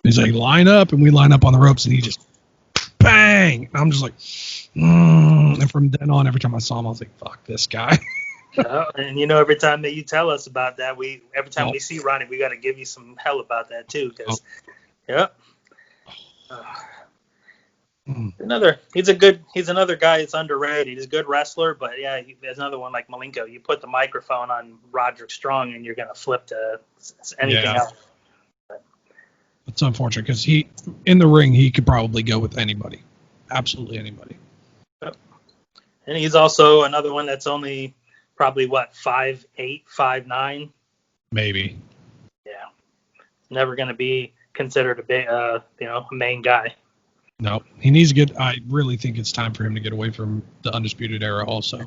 He's like, line up, and we line up on the ropes, and he just bang. And I'm just like, and from then on, every time I saw him, I was like, fuck this guy. And every time that you tell us about that, every time we see Ronnie, we got to give you some hell about that too, because he's another guy that's underrated. He's a good wrestler, but there's another one like Malenko. You put the microphone on Roderick Strong, and you're gonna flip to anything else. It's unfortunate because in the ring he could probably go with anybody, absolutely anybody. Yep. And he's also another one that's only probably 5'8", 5'9", maybe. Yeah, never gonna be considered a main guy. No, he needs to get. I really think it's time for him to get away from the Undisputed Era. Also,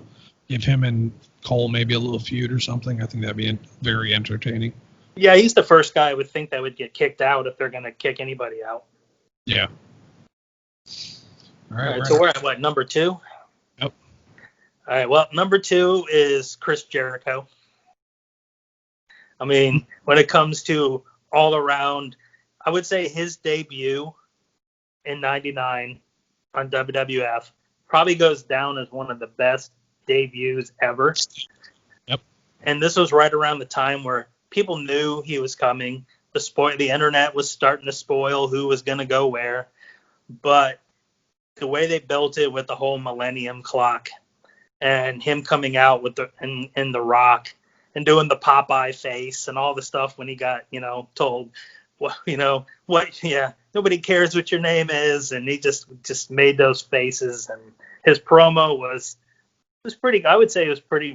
give him and Cole maybe a little feud or something. I think that'd be very entertaining. Yeah, he's the first guy I would think that would get kicked out if they're going to kick anybody out. Yeah. All right, so we're at what, number 2? Yep. All right, well, number 2 is Chris Jericho. I mean, when it comes to all around, I would say his debut in '99 on WWF probably goes down as one of the best debuts ever. Yep. And this was right around the time where people knew he was coming. The internet was starting to spoil who was going to go where. But the way they built it with the whole Millennium Clock and him coming out with in the Rock and doing the Popeye face and all the stuff when he got told, well, yeah, nobody cares what your name is, and he just made those faces, and his promo was pretty. I would say it was pretty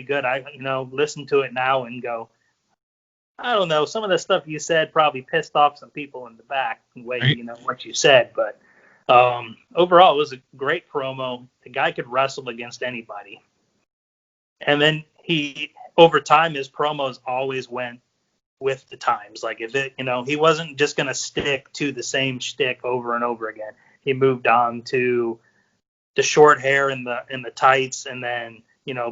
good. I listen to it now and go, I don't know, some of the stuff you said probably pissed off some people in the back the way what you said, but overall it was a great promo. The guy could wrestle against anybody, and then over time his promos always went with the times. Like if it he wasn't just gonna stick to the same shtick over and over again. He moved on to the short hair and the tights, and then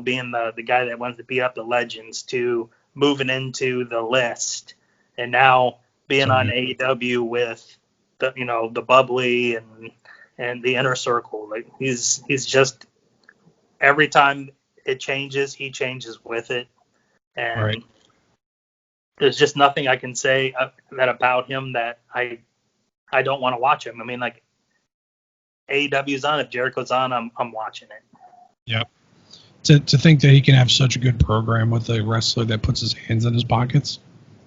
being the guy that wanted to beat up the legends, to moving into the list, and now being on AEW with the bubbly and the inner circle. Like he's just, every time it changes, he changes with it, and right. There's just nothing I can say that about him that I don't want to watch him. I mean, like, AEW's on. If Jericho's on, I'm watching it. Yep. To think that he can have such a good program with a wrestler that puts his hands in his pockets,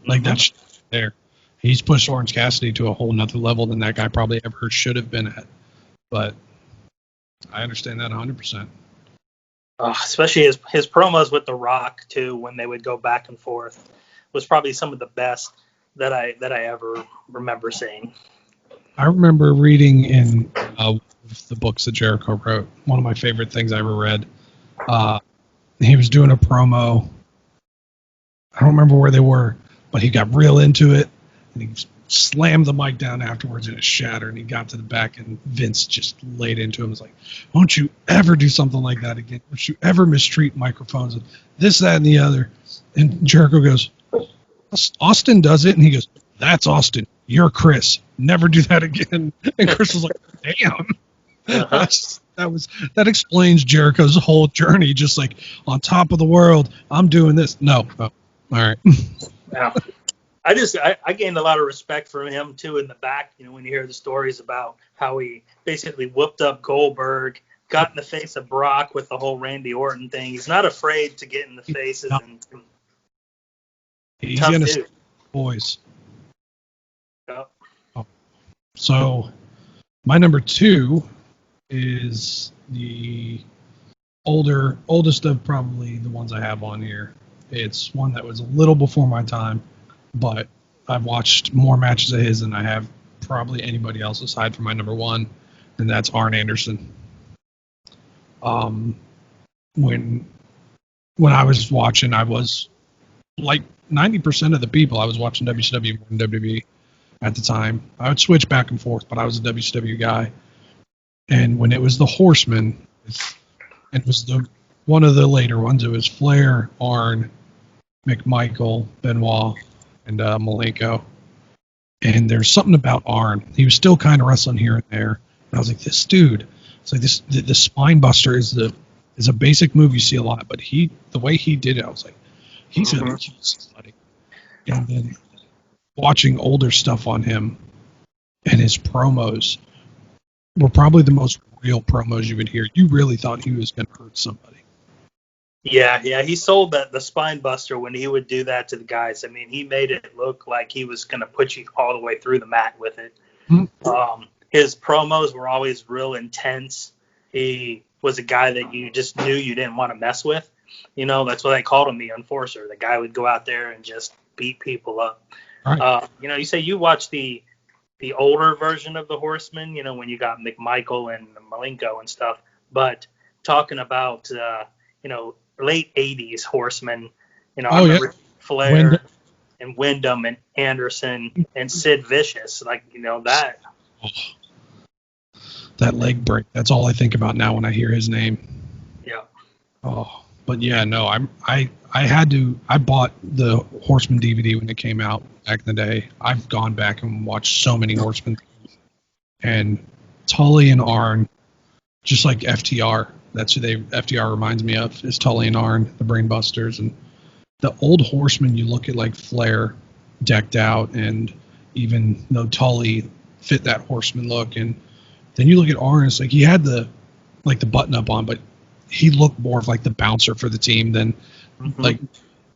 like that's there. He's pushed Orange Cassidy to a whole nother level than that guy probably ever should have been at. But I understand that 100%. Especially his promos with The Rock too, when they would go back and forth, was probably some of the best that I ever remember seeing. I remember reading in the books that Jericho wrote, one of my favorite things I ever read. He was doing a promo. I don't remember where they were, but he got real into it, and he slammed the mic down afterwards, and it shattered, and he got to the back, and Vince just laid into him. He was like, "Won't you ever do something like that again? Won't you ever mistreat microphones and this, that, and the other?" And Jericho goes, "Austin does it," and he goes, "That's Austin. You're Chris. Never do that again." And Chris was like, "Damn." Uh-huh. That explains Jericho's whole journey. Just like, on top of the world, I'm doing this. No. Oh, all right. Yeah. I gained a lot of respect from him too in the back. When you hear the stories about how he basically whooped up Goldberg, got in the face of Brock with the whole Randy Orton thing. He's not afraid to get in the faces. And he's gonna see boys. Yeah. Oh. So my number 2 is the oldest of probably the ones I have on here. It's one that was a little before my time, but I've watched more matches of his than I have probably anybody else aside from my number 1, and that's Arn Anderson. When I was watching, I was like 90% of the people. I was watching WCW more than WWE at the time. I would switch back and forth, but I was a WCW guy. And when it was the Horsemen, it was one of the later ones. It was Flair, Arn, McMichael, Benoit, and Malenko. And there's something about Arn. He was still kind of wrestling here and there. And I was like, this dude. It's like the spine buster is a basic move you see a lot, but the way he did it, I was like, he's gonna kill somebody. And then watching older stuff on him and his promos were probably the most real promos you would hear. You really thought he was going to hurt somebody. Yeah, he sold the spine buster when he would do that to the guys. I mean, he made it look like he was going to put you all the way through the mat with it. Mm-hmm. His promos were always real intense. He was a guy that you just knew you didn't want to mess with. That's what they called him, the Enforcer. The guy would go out there and just beat people up. Right. You say you watched the older version of the Horsemen, when you got McMichael and Malenko and stuff. But talking about, late 80s Horsemen, I remember Flair and Wyndham and Anderson and Sid Vicious. Like, that. Oh, that leg break. That's all I think about now when I hear his name. Yeah. Oh, but yeah, no, I bought the Horseman DVD when it came out back in the day. I've gone back and watched so many Horsemen, and Tully and Arn, just like FTR. That's who FTR reminds me of, is Tully and Arn, the Brain Busters. And the old Horsemen, you look at like Flair decked out, and even though Tully fit that Horseman look, and Then you look at Arn, it's like he had the button up on, but he looked more of like the bouncer for the team than like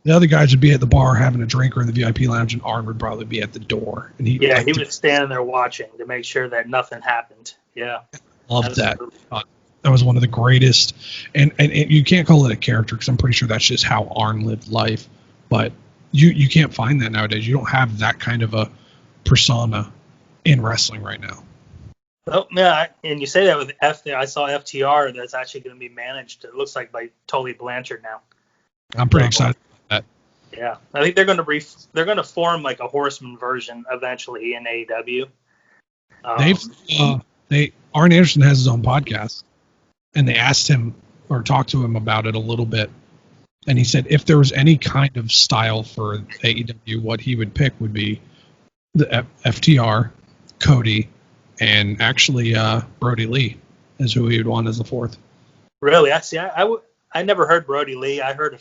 the other guys would be at the bar having a drink or in the VIP lounge, and Arn would probably be at the door. And he was standing there watching to make sure that nothing happened. Yeah, loved that. That was one of the greatest, and you can't call it a character because I'm pretty sure that's just how Arn lived life. But you can't find that nowadays. You don't have that kind of a persona in wrestling right now. Oh yeah, and you say that with I saw FTR that's actually going to be managed. It looks like by Tully Blanchard now. I'm pretty excited about that. Yeah, I think they're going to form like a Horseman version eventually in AEW. Arn Anderson has his own podcast, and they asked him or talked to him about it a little bit, and he said if there was any kind of style for AEW, what he would pick would be the FTR, Cody, and actually Brody Lee is who he would want as the fourth. Really? I never heard Brody Lee. I heard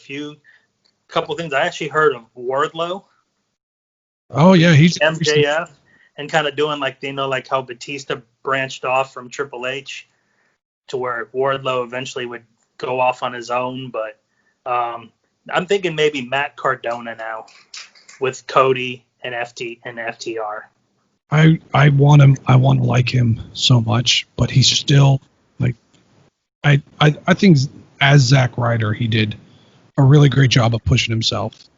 couple things. I actually heard of Wardlow. Oh yeah, he's MJF, and kind of doing like like how Batista branched off from Triple H to where Wardlow eventually would go off on his own. But I'm thinking maybe Matt Cardona now with Cody and FTR. I want him. I want to like him so much, but he's still like I think as Zack Ryder, he did a really great job of pushing himself,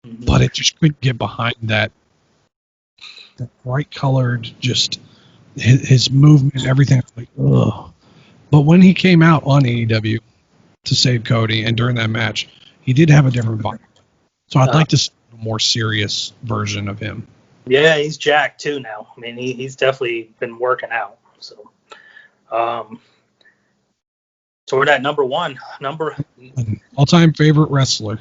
but it just couldn't get behind that bright colored, just his movement, everything. Like, ugh. But when he came out on AEW to save Cody, and during that match, he did have a different vibe. So I'd like to see a more serious version of him. Yeah, he's jacked too now. I mean, he's definitely been working out. So, so we're at number one. All-time favorite wrestler.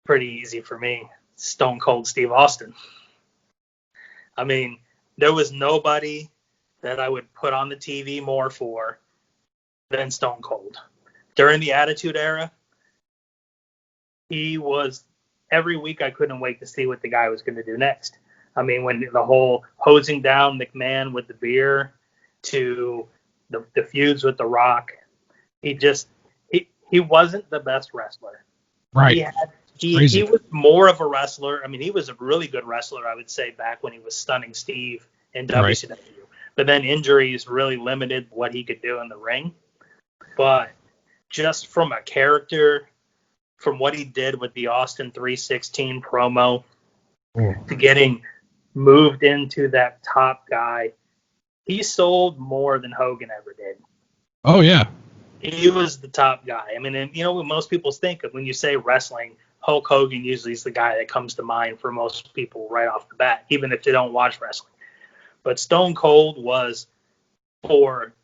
Pretty easy for me. Stone Cold Steve Austin. I mean, there was nobody that I would put on the TV more for than Stone Cold. During the Attitude Era, he was every week I couldn't wait to see what the guy was going to do next. I mean, when the whole hosing down McMahon with the beer to the feuds with The Rock, he wasn't the best wrestler. Right. He was more of a wrestler. I mean, he was a really good wrestler, I would say, back when he was stunning Steve in WCW. Right. But then injuries really limited what he could do in the ring. But just from a character, from what he did with the Austin 316 promo to getting moved into that top guy, he sold more than Hogan ever did. Oh, yeah. He was the top guy. I mean, and you know what most people think of when you say wrestling, Hulk Hogan usually is the guy that comes to mind for most people right off the bat, even if they don't watch wrestling. But Stone Cold was, for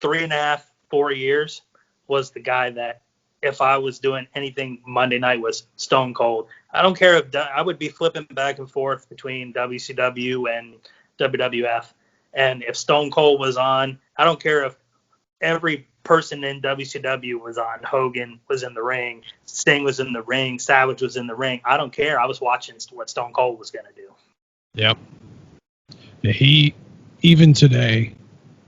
3.5, 4 years, was the guy that if I was doing anything Monday night was Stone Cold. I don't care if I would be flipping back and forth between WCW and WWF. And if Stone Cold was on, I don't care if every person in WCW was on. Hogan was in the ring. Sting was in the ring. Savage was in the ring. I don't care. I was watching what Stone Cold was going to do. Yep. Yeah, he, even today,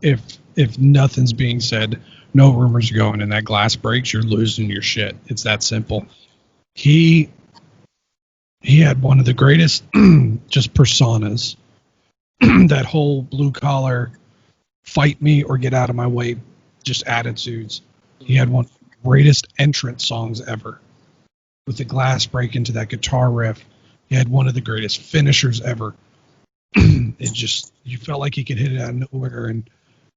if nothing's being said, no rumors are going, and that glass breaks, you're losing your shit. It's that simple. He had one of the greatest just personas. That whole blue collar, fight me or get out of my way, just attitudes. He had one of the greatest entrance songs ever, with the glass break into that guitar riff. He had one of the greatest finishers ever. It just, you felt like he could hit it out of nowhere, and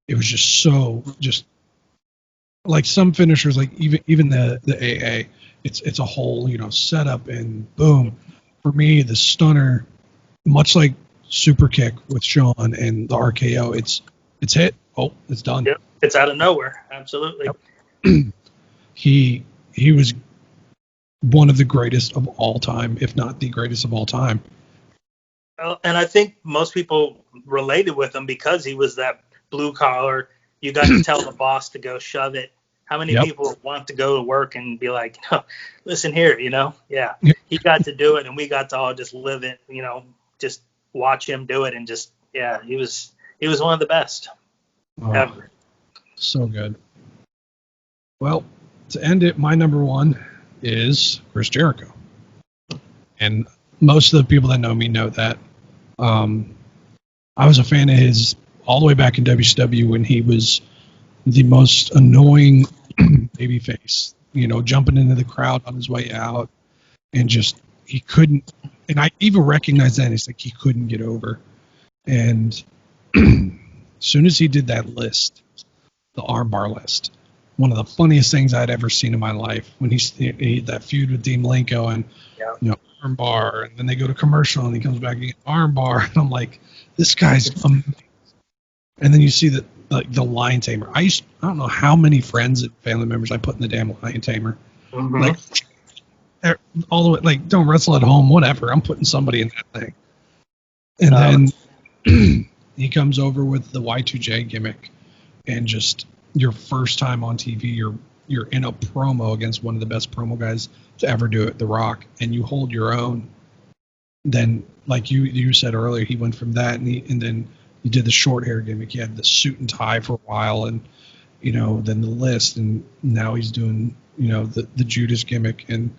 it was just so, just like some finishers, like even the AA, it's a whole, setup and boom. For me, the stunner, much like super kick with Shawn and the RKO, it's hit. Oh, it's done. Yep. It's out of nowhere. Absolutely. Yep. He was one of the greatest of all time, if not the greatest of all time. And I think most people related with him because he was that blue collar. You got to tell the boss to go shove it. How many people want to go to work and be like, oh, listen here, Yeah. He got to do it, and we got to all just live it, just watch him do it, and just, yeah, he was he was one of the best ever. So good. Well, to end it, my number one is Chris Jericho. And most of the people that know me know that. I was a fan of his all the way back in WCW when he was the most annoying babyface, jumping into the crowd on his way out, and just he couldn't. And I even recognized that. It's like he couldn't get over. And as soon as he did that list, the armbar list, one of the funniest things I'd ever seen in my life, when he that feud with Dean Malenko and armbar, and then they go to commercial and he comes back and armbar, and I'm like, this guy's amazing. And then you see that the lion tamer. I don't know how many friends and family members I put in the damn lion tamer. Mm-hmm. Like all the way, like, don't wrestle at home, whatever. I'm putting somebody in that thing. And then he comes over with the Y2J gimmick, and just your first time on TV, you're in a promo against one of the best promo guys to ever do it, The Rock, and you hold your own. Then, like you said earlier, he went from that, and then he did the short hair gimmick. He had the suit and tie for a while, and then the list, and now he's doing the Judas gimmick, and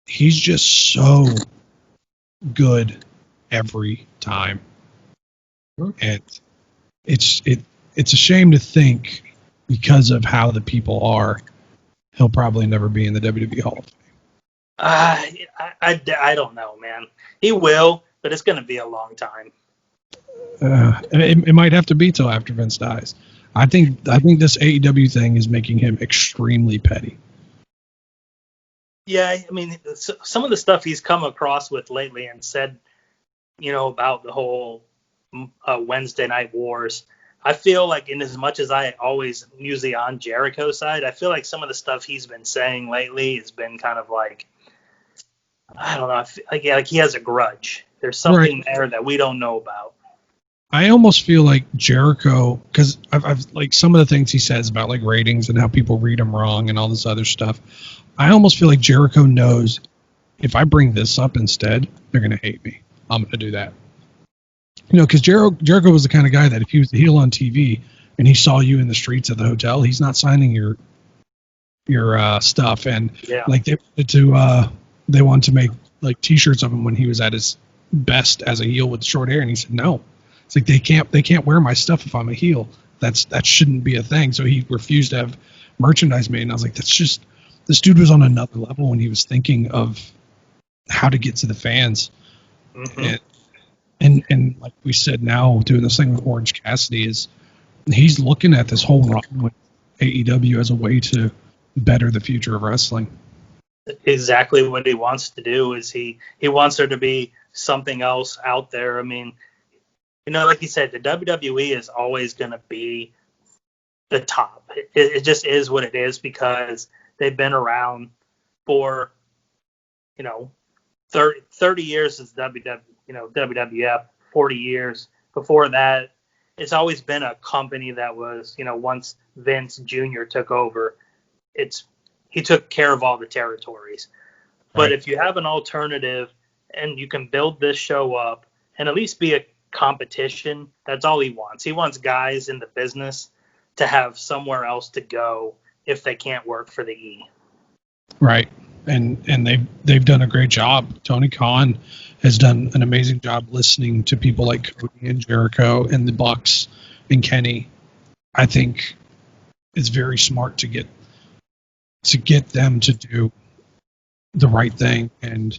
he's just so good every time. And it's a shame to think, because of how the people are, he'll probably never be in the WWE Hall of Fame. I don't know, man. He will, but it's going to be a long time. It might have to be till after Vince dies. I think this AEW thing is making him extremely petty. Yeah, I mean, some of the stuff he's come across with lately and said, about the whole Wednesday Night Wars, I feel like, in as much as I always usually on Jericho's side, I feel like some of the stuff he's been saying lately has been kind of like, I don't know, like he has a grudge. There's something there that we don't know about. I almost feel like Jericho, because I've like some of the things he says about like ratings and how people read him wrong and all this other stuff. I almost feel like Jericho knows, if I bring this up instead, they're going to hate me. I'm going to do that. Because Jericho was the kind of guy that if he was the heel on TV and he saw you in the streets of the hotel, he's not signing your stuff. And like they wanted to make like T-shirts of him when he was at his best as a heel with short hair, and he said no. It's like they can't wear my stuff if I'm a heel. That shouldn't be a thing. So he refused to have merchandise made, and I was like, that's just, this dude was on another level when he was thinking of how to get to the fans. Mm-hmm. And like we said, now doing this thing with Orange Cassidy, is he's looking at this whole run with AEW as a way to better the future of wrestling. Exactly what he wants to do is he wants there to be something else out there. I mean, like you said, the WWE is always going to be the top. It just is what it is, because they've been around for 30 years as WWF, 40 years. Before that, it's always been a company that was, once Vince Jr. took over, he took care of all the territories. But if you have an alternative and you can build this show up and at least be a competition, that's all he wants. He wants guys in the business to have somewhere else to go if they can't work for the E. Right. And they've done a great job. Tony Khan has done an amazing job listening to people like Cody and Jericho and the Bucks and Kenny. I think it's very smart to get them to do the right thing. And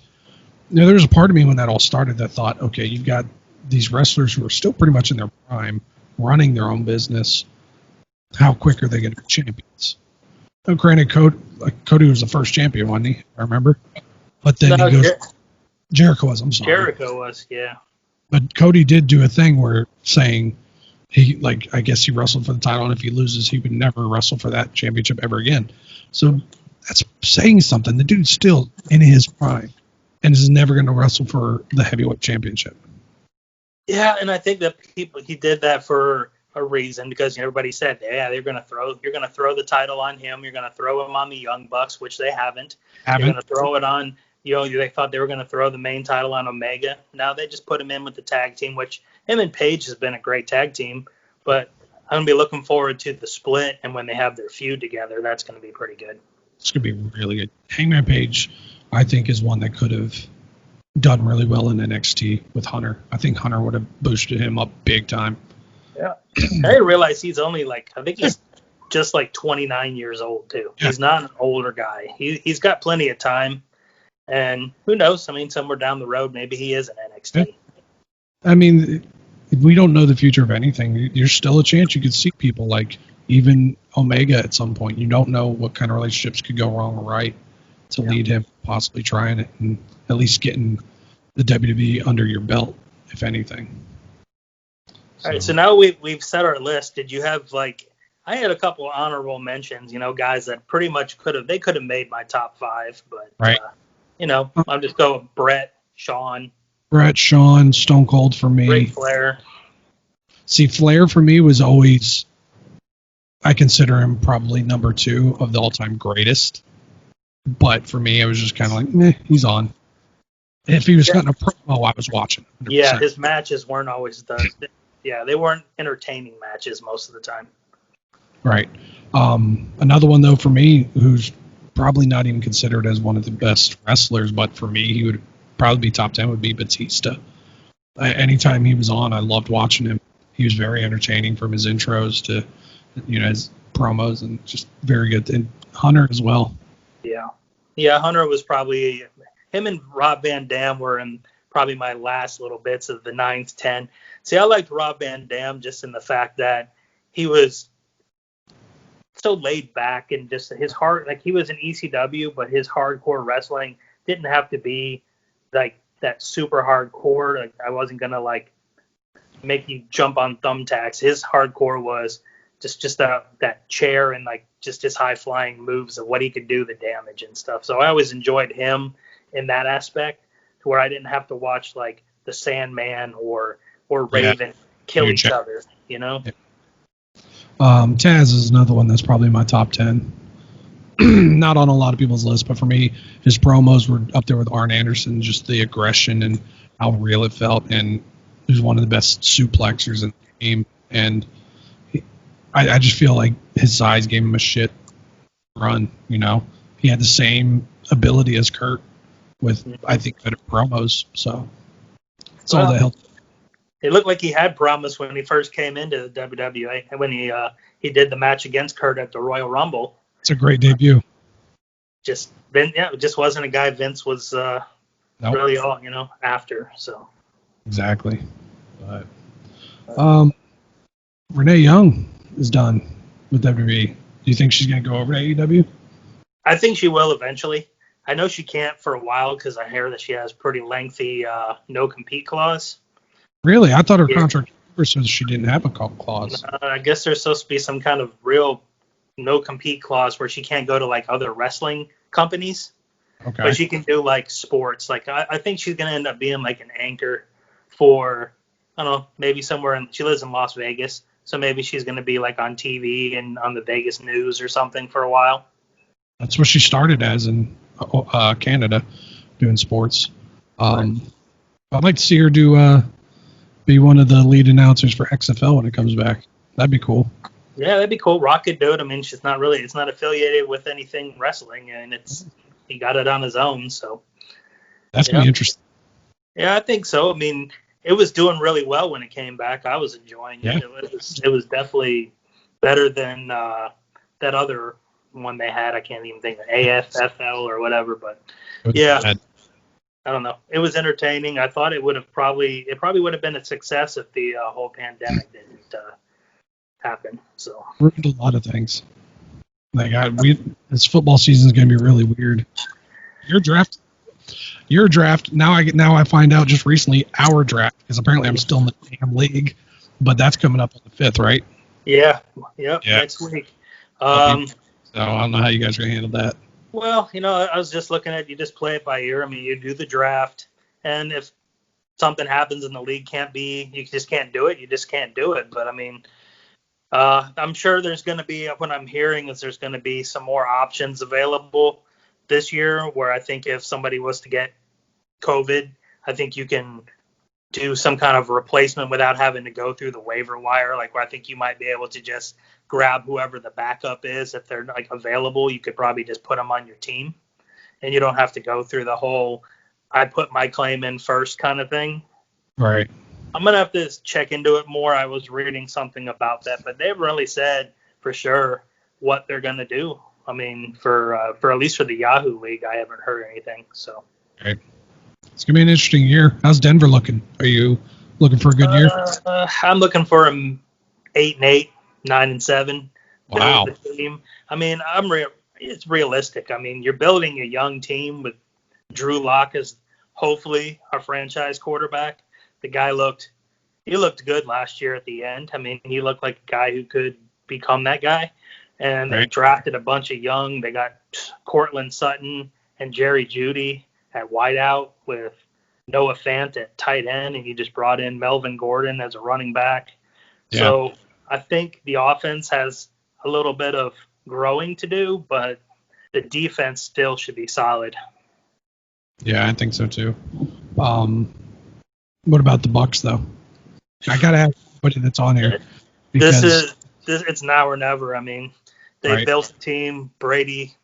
there was a part of me when that all started that thought, okay, you've got these wrestlers who are still pretty much in their prime, running their own business. How quick are they going to be champions? Now, granted, Cody was the first champion, wasn't he? I remember. But then he goes, Jericho was, I'm sorry. Jericho was, yeah. But Cody did do a thing where saying I guess he wrestled for the title, and if he loses, he would never wrestle for that championship ever again. So that's saying something. The dude's still in his prime and is never going to wrestle for the heavyweight championship. Yeah, and I think that he did that for a reason, because everybody said, yeah, you're going to throw the title on him. You're going to throw him on the Young Bucks, which they haven't. You're going to throw it on They thought they were going to throw the main title on Omega. Now they just put him in with the tag team, which him and Paige has been a great tag team. But I'm going to be looking forward to the split, and when they have their feud together, that's going to be pretty good. It's going to be really good. Hangman Page, I think, is one that could have done really well in NXT with Hunter. I think Hunter would have boosted him up big time. Yeah. I didn't realize he's only I think he's just 29 years old, too. Yeah. He's not an older guy. He's got plenty of time. And who knows? I mean, somewhere down the road, maybe he is an NXT. Yeah. I mean, we don't know the future of anything. There's still a chance you could see people like even Omega at some point. You don't know what kind of relationships could go wrong or right to lead him possibly trying it and at least getting the WWE under your belt, if anything. All right, so now we've set our list. Did you have I had a couple honorable mentions, guys that pretty much could have made my top 5, but right. I'll just go with Brett, Sean, Stone Cold for me. Ric Flair. See, Flair for me was always, I consider him probably number 2 of the all-time greatest. But for me, it was just kind of meh, he's on. If he was cutting a promo, I was watching. 100%. Yeah, his matches weren't always they weren't entertaining matches most of the time. Right. Another one, though, for me, who's probably not even considered as one of the best wrestlers, but for me, he would probably be top 10, would be Batista. Anytime he was on, I loved watching him. He was very entertaining from his intros to, his promos, and just very good. And Hunter as well. Yeah, Hunter was probably, him and Rob Van Dam were in probably my last little bits of the 9th, 10. See, I liked Rob Van Dam just in the fact that he was so laid back and just his heart, he was in ECW, but his hardcore wrestling didn't have to be that super hardcore. I wasn't going to make you jump on thumbtacks. His hardcore was just that chair and just his high flying moves of what he could do, the damage and stuff. So I always enjoyed him in that aspect, to where I didn't have to watch the Sandman or Raven kill each other, Yeah. Taz is another one that's probably my top 10. Not on a lot of people's list, but for me, his promos were up there with Arn Anderson, just the aggression and how real it felt. And he was one of the best suplexers in the game. And I just feel like his size gave him a shit run, He had the same ability as Kurt with, I think, better promos. So it's all that helped. It looked like he had promise when he first came into the WWE, and when he did the match against Kurt at the Royal Rumble. It's a great debut. It just wasn't a guy Vince was really all, after. So exactly. But Renee Young is done with WWE. Do you think she's going to go over to AEW? I think she will eventually. I know she can't for a while because I hear that she has pretty lengthy no-compete clause. Really? I thought her contract says she didn't have a clause. I guess there's supposed to be some kind of real no-compete clause where she can't go to other wrestling companies. Okay. But she can do sports. I think she's going to end up being an anchor for, I don't know, maybe somewhere she lives in Las Vegas. So maybe she's going to be on TV and on the Vegas news or something for a while. That's what she started as in Canada, doing sports. Right. I'd like to see her be one of the lead announcers for XFL when it comes back. That'd be cool. Yeah, that'd be cool. Rock could do it. I mean, it's not affiliated with anything wrestling, and he got it on his own. So that's gonna be interesting. Yeah, I think so. I mean, it was doing really well when it came back. I was enjoying it. It was definitely better than that other one they had. I can't even think of AFFL or whatever, but yeah. I don't know. It was entertaining. I thought it would probably would have been a success if the whole pandemic didn't happen. So ruined a lot of things. This football season is going to be really weird. Your draft. Now I find out just recently our draft, because apparently I'm still in the damn league, but that's coming up on the 5th, right? Yeah. Yep. Next week. So I don't know how you guys are going to handle that. Well, I was just looking at, you just play it by ear. I mean, you do the draft, and if something happens and the league you just can't do it, you just can't do it. But I mean, I'm sure there's going to be, what I'm hearing is there's going to be some more options available this year, where I think if somebody was to get COVID, I think you can do some kind of replacement without having to go through the waiver wire. Like, where I think you might be able to just grab whoever the backup is. If they're like available, you could probably just put them on your team, and you don't have to go through the whole I put my claim in first kind of thing. Right. I'm going to have to check into it more. I was reading something about that, but they haven't really said for sure what they're going to do. I mean, for at least for the Yahoo League, I haven't heard anything. So, Right. It's going to be an interesting year. How's Denver looking? Are you looking for a good year? I'm looking for an 8-8, 9-7. Wow. Build the team. I mean, it's realistic. I mean, you're building a young team with Drew Lock as hopefully our franchise quarterback. The guy looked good last year at the end. I mean, he looked like a guy who could become that guy. And They drafted a bunch of young. They got Cortland Sutton and Jerry Jeudy at wideout with Noah Fant at tight end, and you just brought in Melvin Gordon as a running back. Yeah. So I think the offense has a little bit of growing to do, but the defense still should be solid. Yeah, I think so too. What about the Bucs though? I gotta have somebody that's on here. This it's now or never. I mean, they built a team, Brady,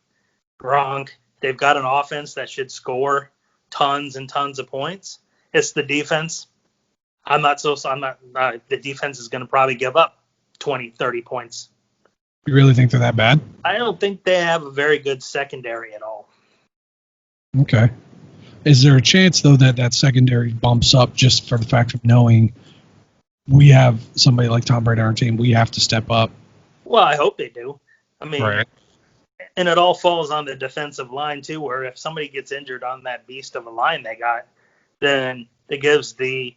Gronk. They've got an offense that should score tons and tons of points. It's the defense. The defense is going to probably give up 20, 30 points. You really think they're that bad? I don't think they have a very good secondary at all. Okay. Is there a chance, though, that secondary bumps up just for the fact of knowing we have somebody like Tom Brady on our team, we have to step up? Well, I hope they do. I mean, right. And it all falls on the defensive line, too, where if somebody gets injured on that beast of a line they got, then it gives the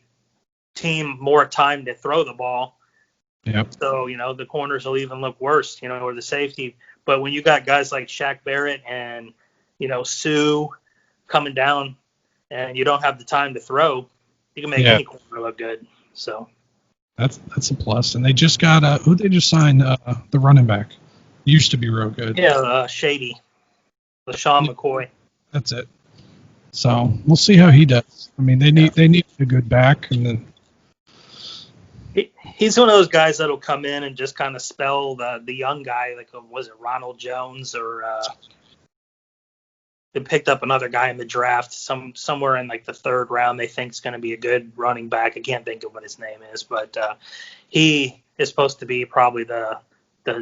team more time to throw the ball. Yep. So, the corners will even look worse, or the safety. But when you got guys like Shaq Barrett and, Sue coming down and you don't have the time to throw, you can make any corner look good. So that's a plus. And they just got who they just signed the running back. Used to be real good. Yeah, Shady. LaShawn McCoy. That's it. So we'll see how he does. I mean, they need a good back, and then he's one of those guys that'll come in and just kind of spell the young guy, like was it Ronald Jones or they picked up another guy in the draft somewhere in like the third round. They think is going to be a good running back. I can't think of what his name is, but he is supposed to be probably the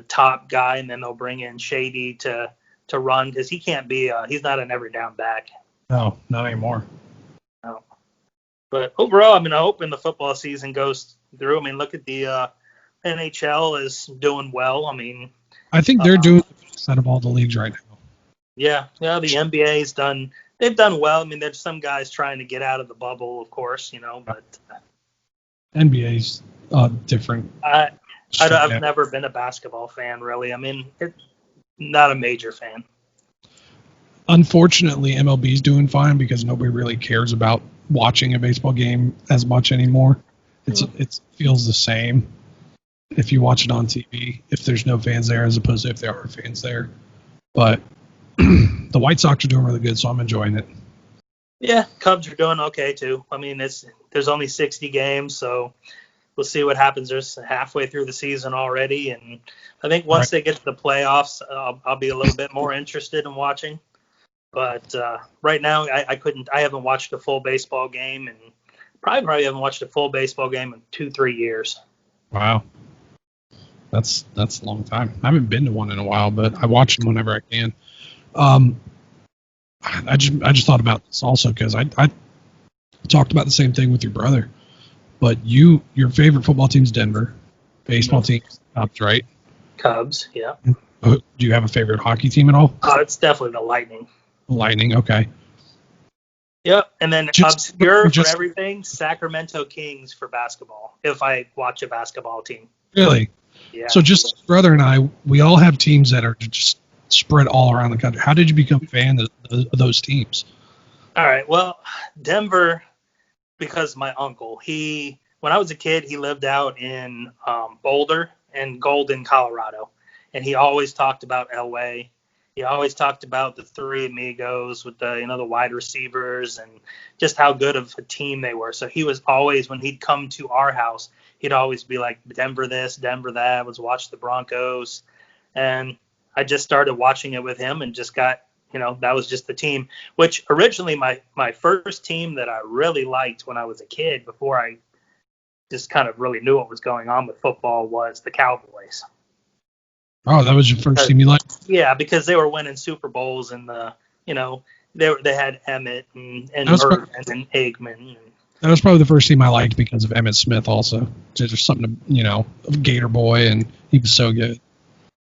top guy, and then they'll bring in Shady to run because he can't be he's not an every down back. No, not anymore. No. But overall, I mean, I hope when the football season goes through, I mean, look at the NHL is doing well. I mean, I think they're doing the best out of all the leagues right now. Yeah, the NBA's done. They've done well. I mean, there's some guys trying to get out of the bubble, of course, but NBA's different. I've never been a basketball fan, really. I mean, not a major fan. Unfortunately, MLB's doing fine because nobody really cares about watching a baseball game as much anymore. It feels the same if you watch it on TV, if there's no fans there as opposed to if there are fans there. But the White Sox are doing really good, so I'm enjoying it. Yeah, Cubs are doing okay, too. I mean, there's only 60 games, so we'll see what happens. There's halfway through the season already, and I think once they get to the playoffs, I'll be a little bit more interested in watching. But right now, I haven't watched a full baseball game, and probably haven't watched a full baseball game in 2-3 years. Wow. That's a long time. I haven't been to one in a while, but I watch them whenever I can. I just thought about this also because I talked about the same thing with your brother. But your favorite football team's Denver. Baseball team's Cubs, right? Cubs, yeah. Do you have a favorite hockey team at all? It's definitely the Lightning. Lightning, okay. Yep, and then obscure for everything, Sacramento Kings for basketball, if I watch a basketball team. Really? Yeah. So just brother and I, we all have teams that are just spread all around the country. How did you become a fan of those teams? All right, well, Denver, because my uncle, when I was a kid, he lived out in Boulder and Golden, Colorado, and he always talked about Elway. He always talked about the three amigos with the the wide receivers and just how good of a team they were. So he was always, when he'd come to our house, he'd always be like, Denver this, Denver that. Was watch the Broncos, and I just started watching it with him and just got, that was just the team. Which originally my first team that I really liked when I was a kid, before I just kind of really knew what was going on with football, was the Cowboys. Oh, that was your first team you liked? Yeah, because they were winning Super Bowls, and they had Emmett and Mervin and Eggman. That was probably the first team I liked because of Emmitt Smith also. There's something to, Gator Boy, and he was so good.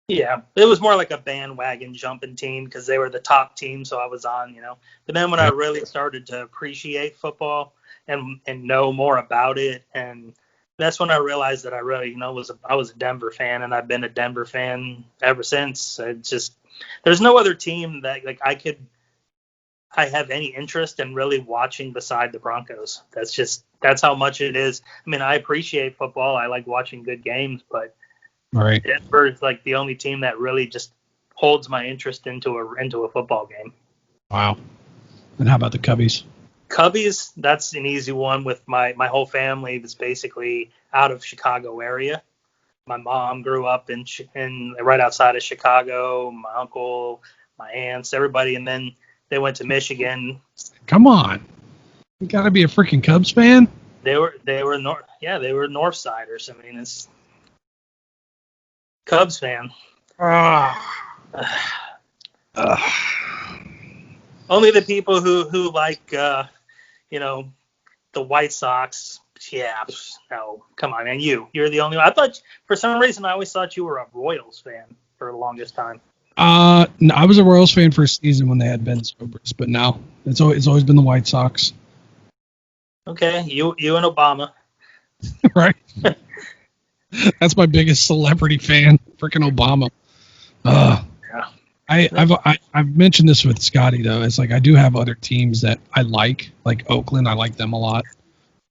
Yeah, it was more like a bandwagon jumping team because they were the top team, so I was on. But then when I really started to appreciate football and know more about it, and that's when I realized that I really, I was a Denver fan, and I've been a Denver fan ever since. It's just, there's no other team that I have any interest in really watching beside the Broncos. That's how much it is. I mean, I appreciate football. I like watching good games, but Denver is like the only team that really just holds my interest into a football game. Wow. And how about the Cubbies? Cubbies, that's an easy one. With my whole family that's basically out of Chicago area. My mom grew up in right outside of Chicago. My uncle, my aunts, everybody, and then they went to Michigan. Come on, you gotta be a freaking Cubs fan. They were north. Yeah, they were Northsiders. I mean, it's Cubs fan. Only the people who like the White Sox. Yeah, no, come on, man. You're the only one. I thought, for some reason, I always thought you were a Royals fan for the longest time. No, I was a Royals fan for a season when they had Ben Zobrist, but no, it's always been the White Sox. Okay, you and Obama. Right. That's my biggest celebrity fan, freaking Obama. Yeah. I've mentioned this with Scotty though. It's like I do have other teams that I like Oakland. I like them a lot,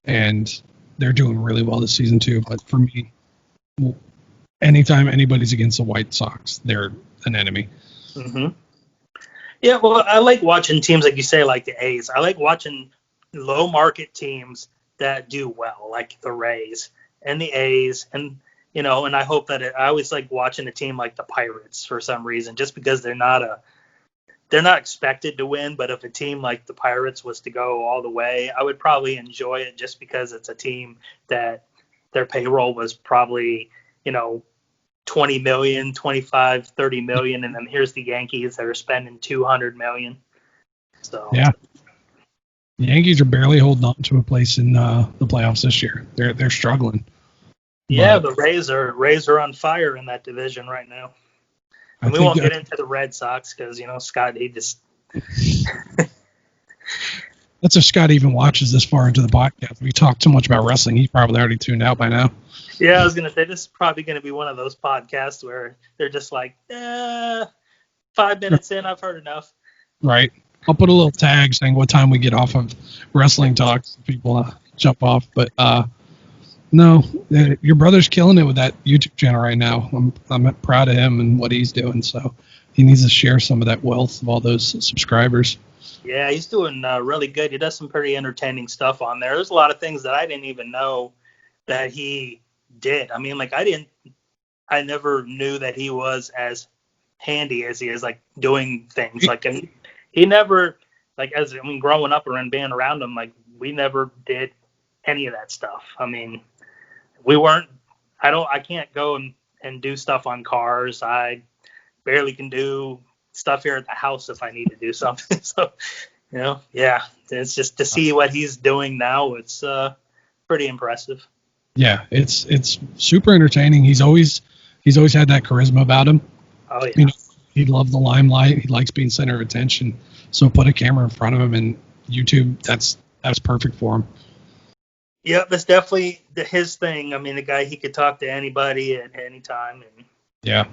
and they're doing really well this season too. But for me, anytime anybody's against the White Sox, they're an enemy. Mm-hmm. Yeah, well, I like watching teams like you say, like the A's. I like watching low market teams that do well, like the Rays and the A's, and and I hope that I always like watching a team like the Pirates for some reason, just because they're not expected to win. But if a team like the Pirates was to go all the way, I would probably enjoy it, just because it's a team that their payroll was probably 20 million, 25, 30 million, and then here's the Yankees that are spending 200 million. So yeah, the Yankees are barely holding on to a place in the playoffs this year. They're struggling. Yeah, the Rays are on fire in that division right now. And we won't get into the Red Sox because Scott, he just. That's if Scott even watches this far into the podcast. We talk too much about wrestling. He's probably already tuned out by now. Yeah, I was going to say, this is probably going to be one of those podcasts where they're just like, 5 minutes in, I've heard enough. Right. I'll put a little tag saying what time we get off of wrestling talks so people jump off. But no, your brother's killing it with that YouTube channel right now. I'm proud of him and what he's doing. So he needs to share some of that wealth of all those subscribers. Yeah, he's doing really good. He does some pretty entertaining stuff on there. There's a lot of things that I didn't even know that he did. I mean, like I never knew that he was as handy as he is, like doing things. Like, and he never, like, growing up and being around him, like, we never did any of that stuff. I mean, I can't go and do stuff on cars. I barely can do stuff here at the house if I need to do something. So, yeah, it's just to see what he's doing now. It's pretty impressive. Yeah, it's super entertaining. He's always had that charisma about him. Oh yeah. He loved the limelight. He likes being center of attention. So put a camera in front of him and YouTube. That's perfect for him. Yeah, that's definitely his thing. I mean, the guy, he could talk to anybody at any time. And yeah.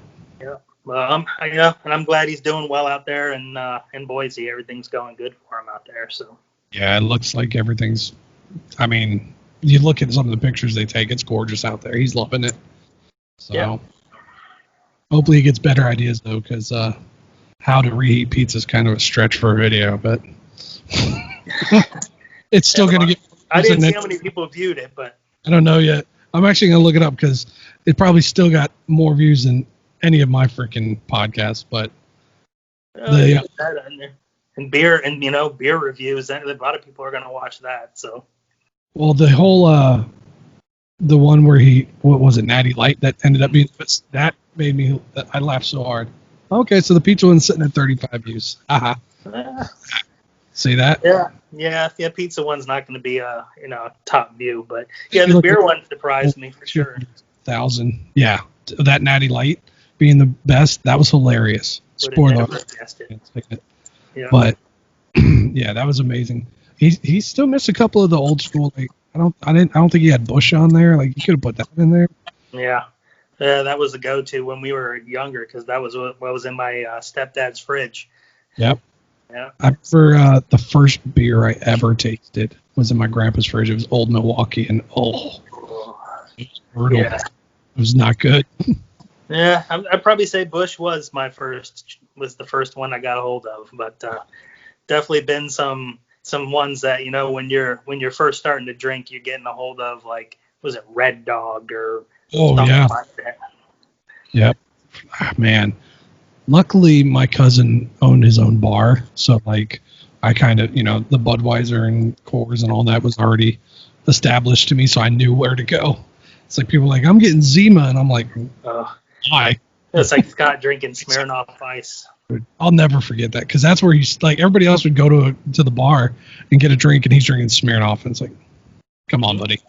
Well, and I'm glad he's doing well out there in Boise. Everything's going good for him out there. So. Yeah, it looks like everything's. I mean, you look at some of the pictures they take; it's gorgeous out there. He's loving it. So, hopefully, he gets better ideas though, because how to reheat pizza is kind of a stretch for a video, but it's still going to get. I didn't see how many people viewed it, but I don't know yet. I'm actually going to look it up because it probably still got more views than any of my freaking podcasts. But and beer and beer reviews, a lot of people are going to watch that. So, well, the whole the one where what was it, Natty Light, that ended up being that made me. I laughed so hard. Okay, so the pizza one's sitting at 35 views. Haha. See that? Yeah. Pizza one's not going to be a top view, but yeah, the beer one surprised me for sure. 1,000. Yeah, that Natty Light being the best. That was hilarious. Spoiler. Yeah. But yeah, that was amazing. He still missed a couple of the old school. Like I don't think he had Bush on there. Like you could have put that in there. Yeah. That was the go-to when we were younger because that was what was in my stepdad's fridge. Yep. Yeah. For the first beer I ever tasted was in my grandpa's fridge. It was Old Milwaukee, and it was brutal. Yeah. It was not good. Yeah, I'd probably say Bush was the first one I got a hold of, but definitely been some ones that when you're first starting to drink, you're getting a hold of, like, was it Red Dog or something like that. Yep. Man. Luckily, my cousin owned his own bar, so like I kind of, the Budweiser and Coors and all that was already established to me, so I knew where to go. It's like people are like, I'm getting Zima, and I'm like, why? It's like Scott drinking Smirnoff Ice. I'll never forget that because that's where he's like everybody else would go to the bar and get a drink, and he's drinking Smirnoff, and it's like, come on, buddy,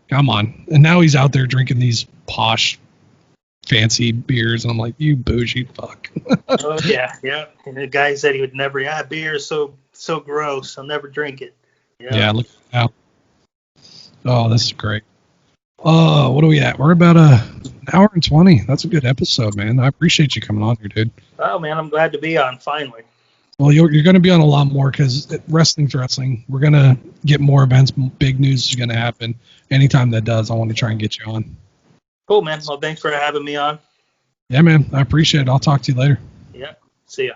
come on. And now he's out there drinking these posh, fancy beers, and I'm like, you bougie fuck. Oh yeah. And the guy said he would never. Beer is so gross. I'll never drink it. Yeah. Look now. Oh, this is great. What are we at? We're about an hour and 20. That's a good episode, man. I appreciate you coming on here, dude. Oh man, I'm glad to be on finally. Well, you're going to be on a lot more because wrestling's wrestling. We're going to get more events. Big news is going to happen. Anytime that does, I want to try and get you on. Cool, man. Well, thanks for having me on. Yeah, man. I appreciate it. I'll talk to you later. Yeah. See ya.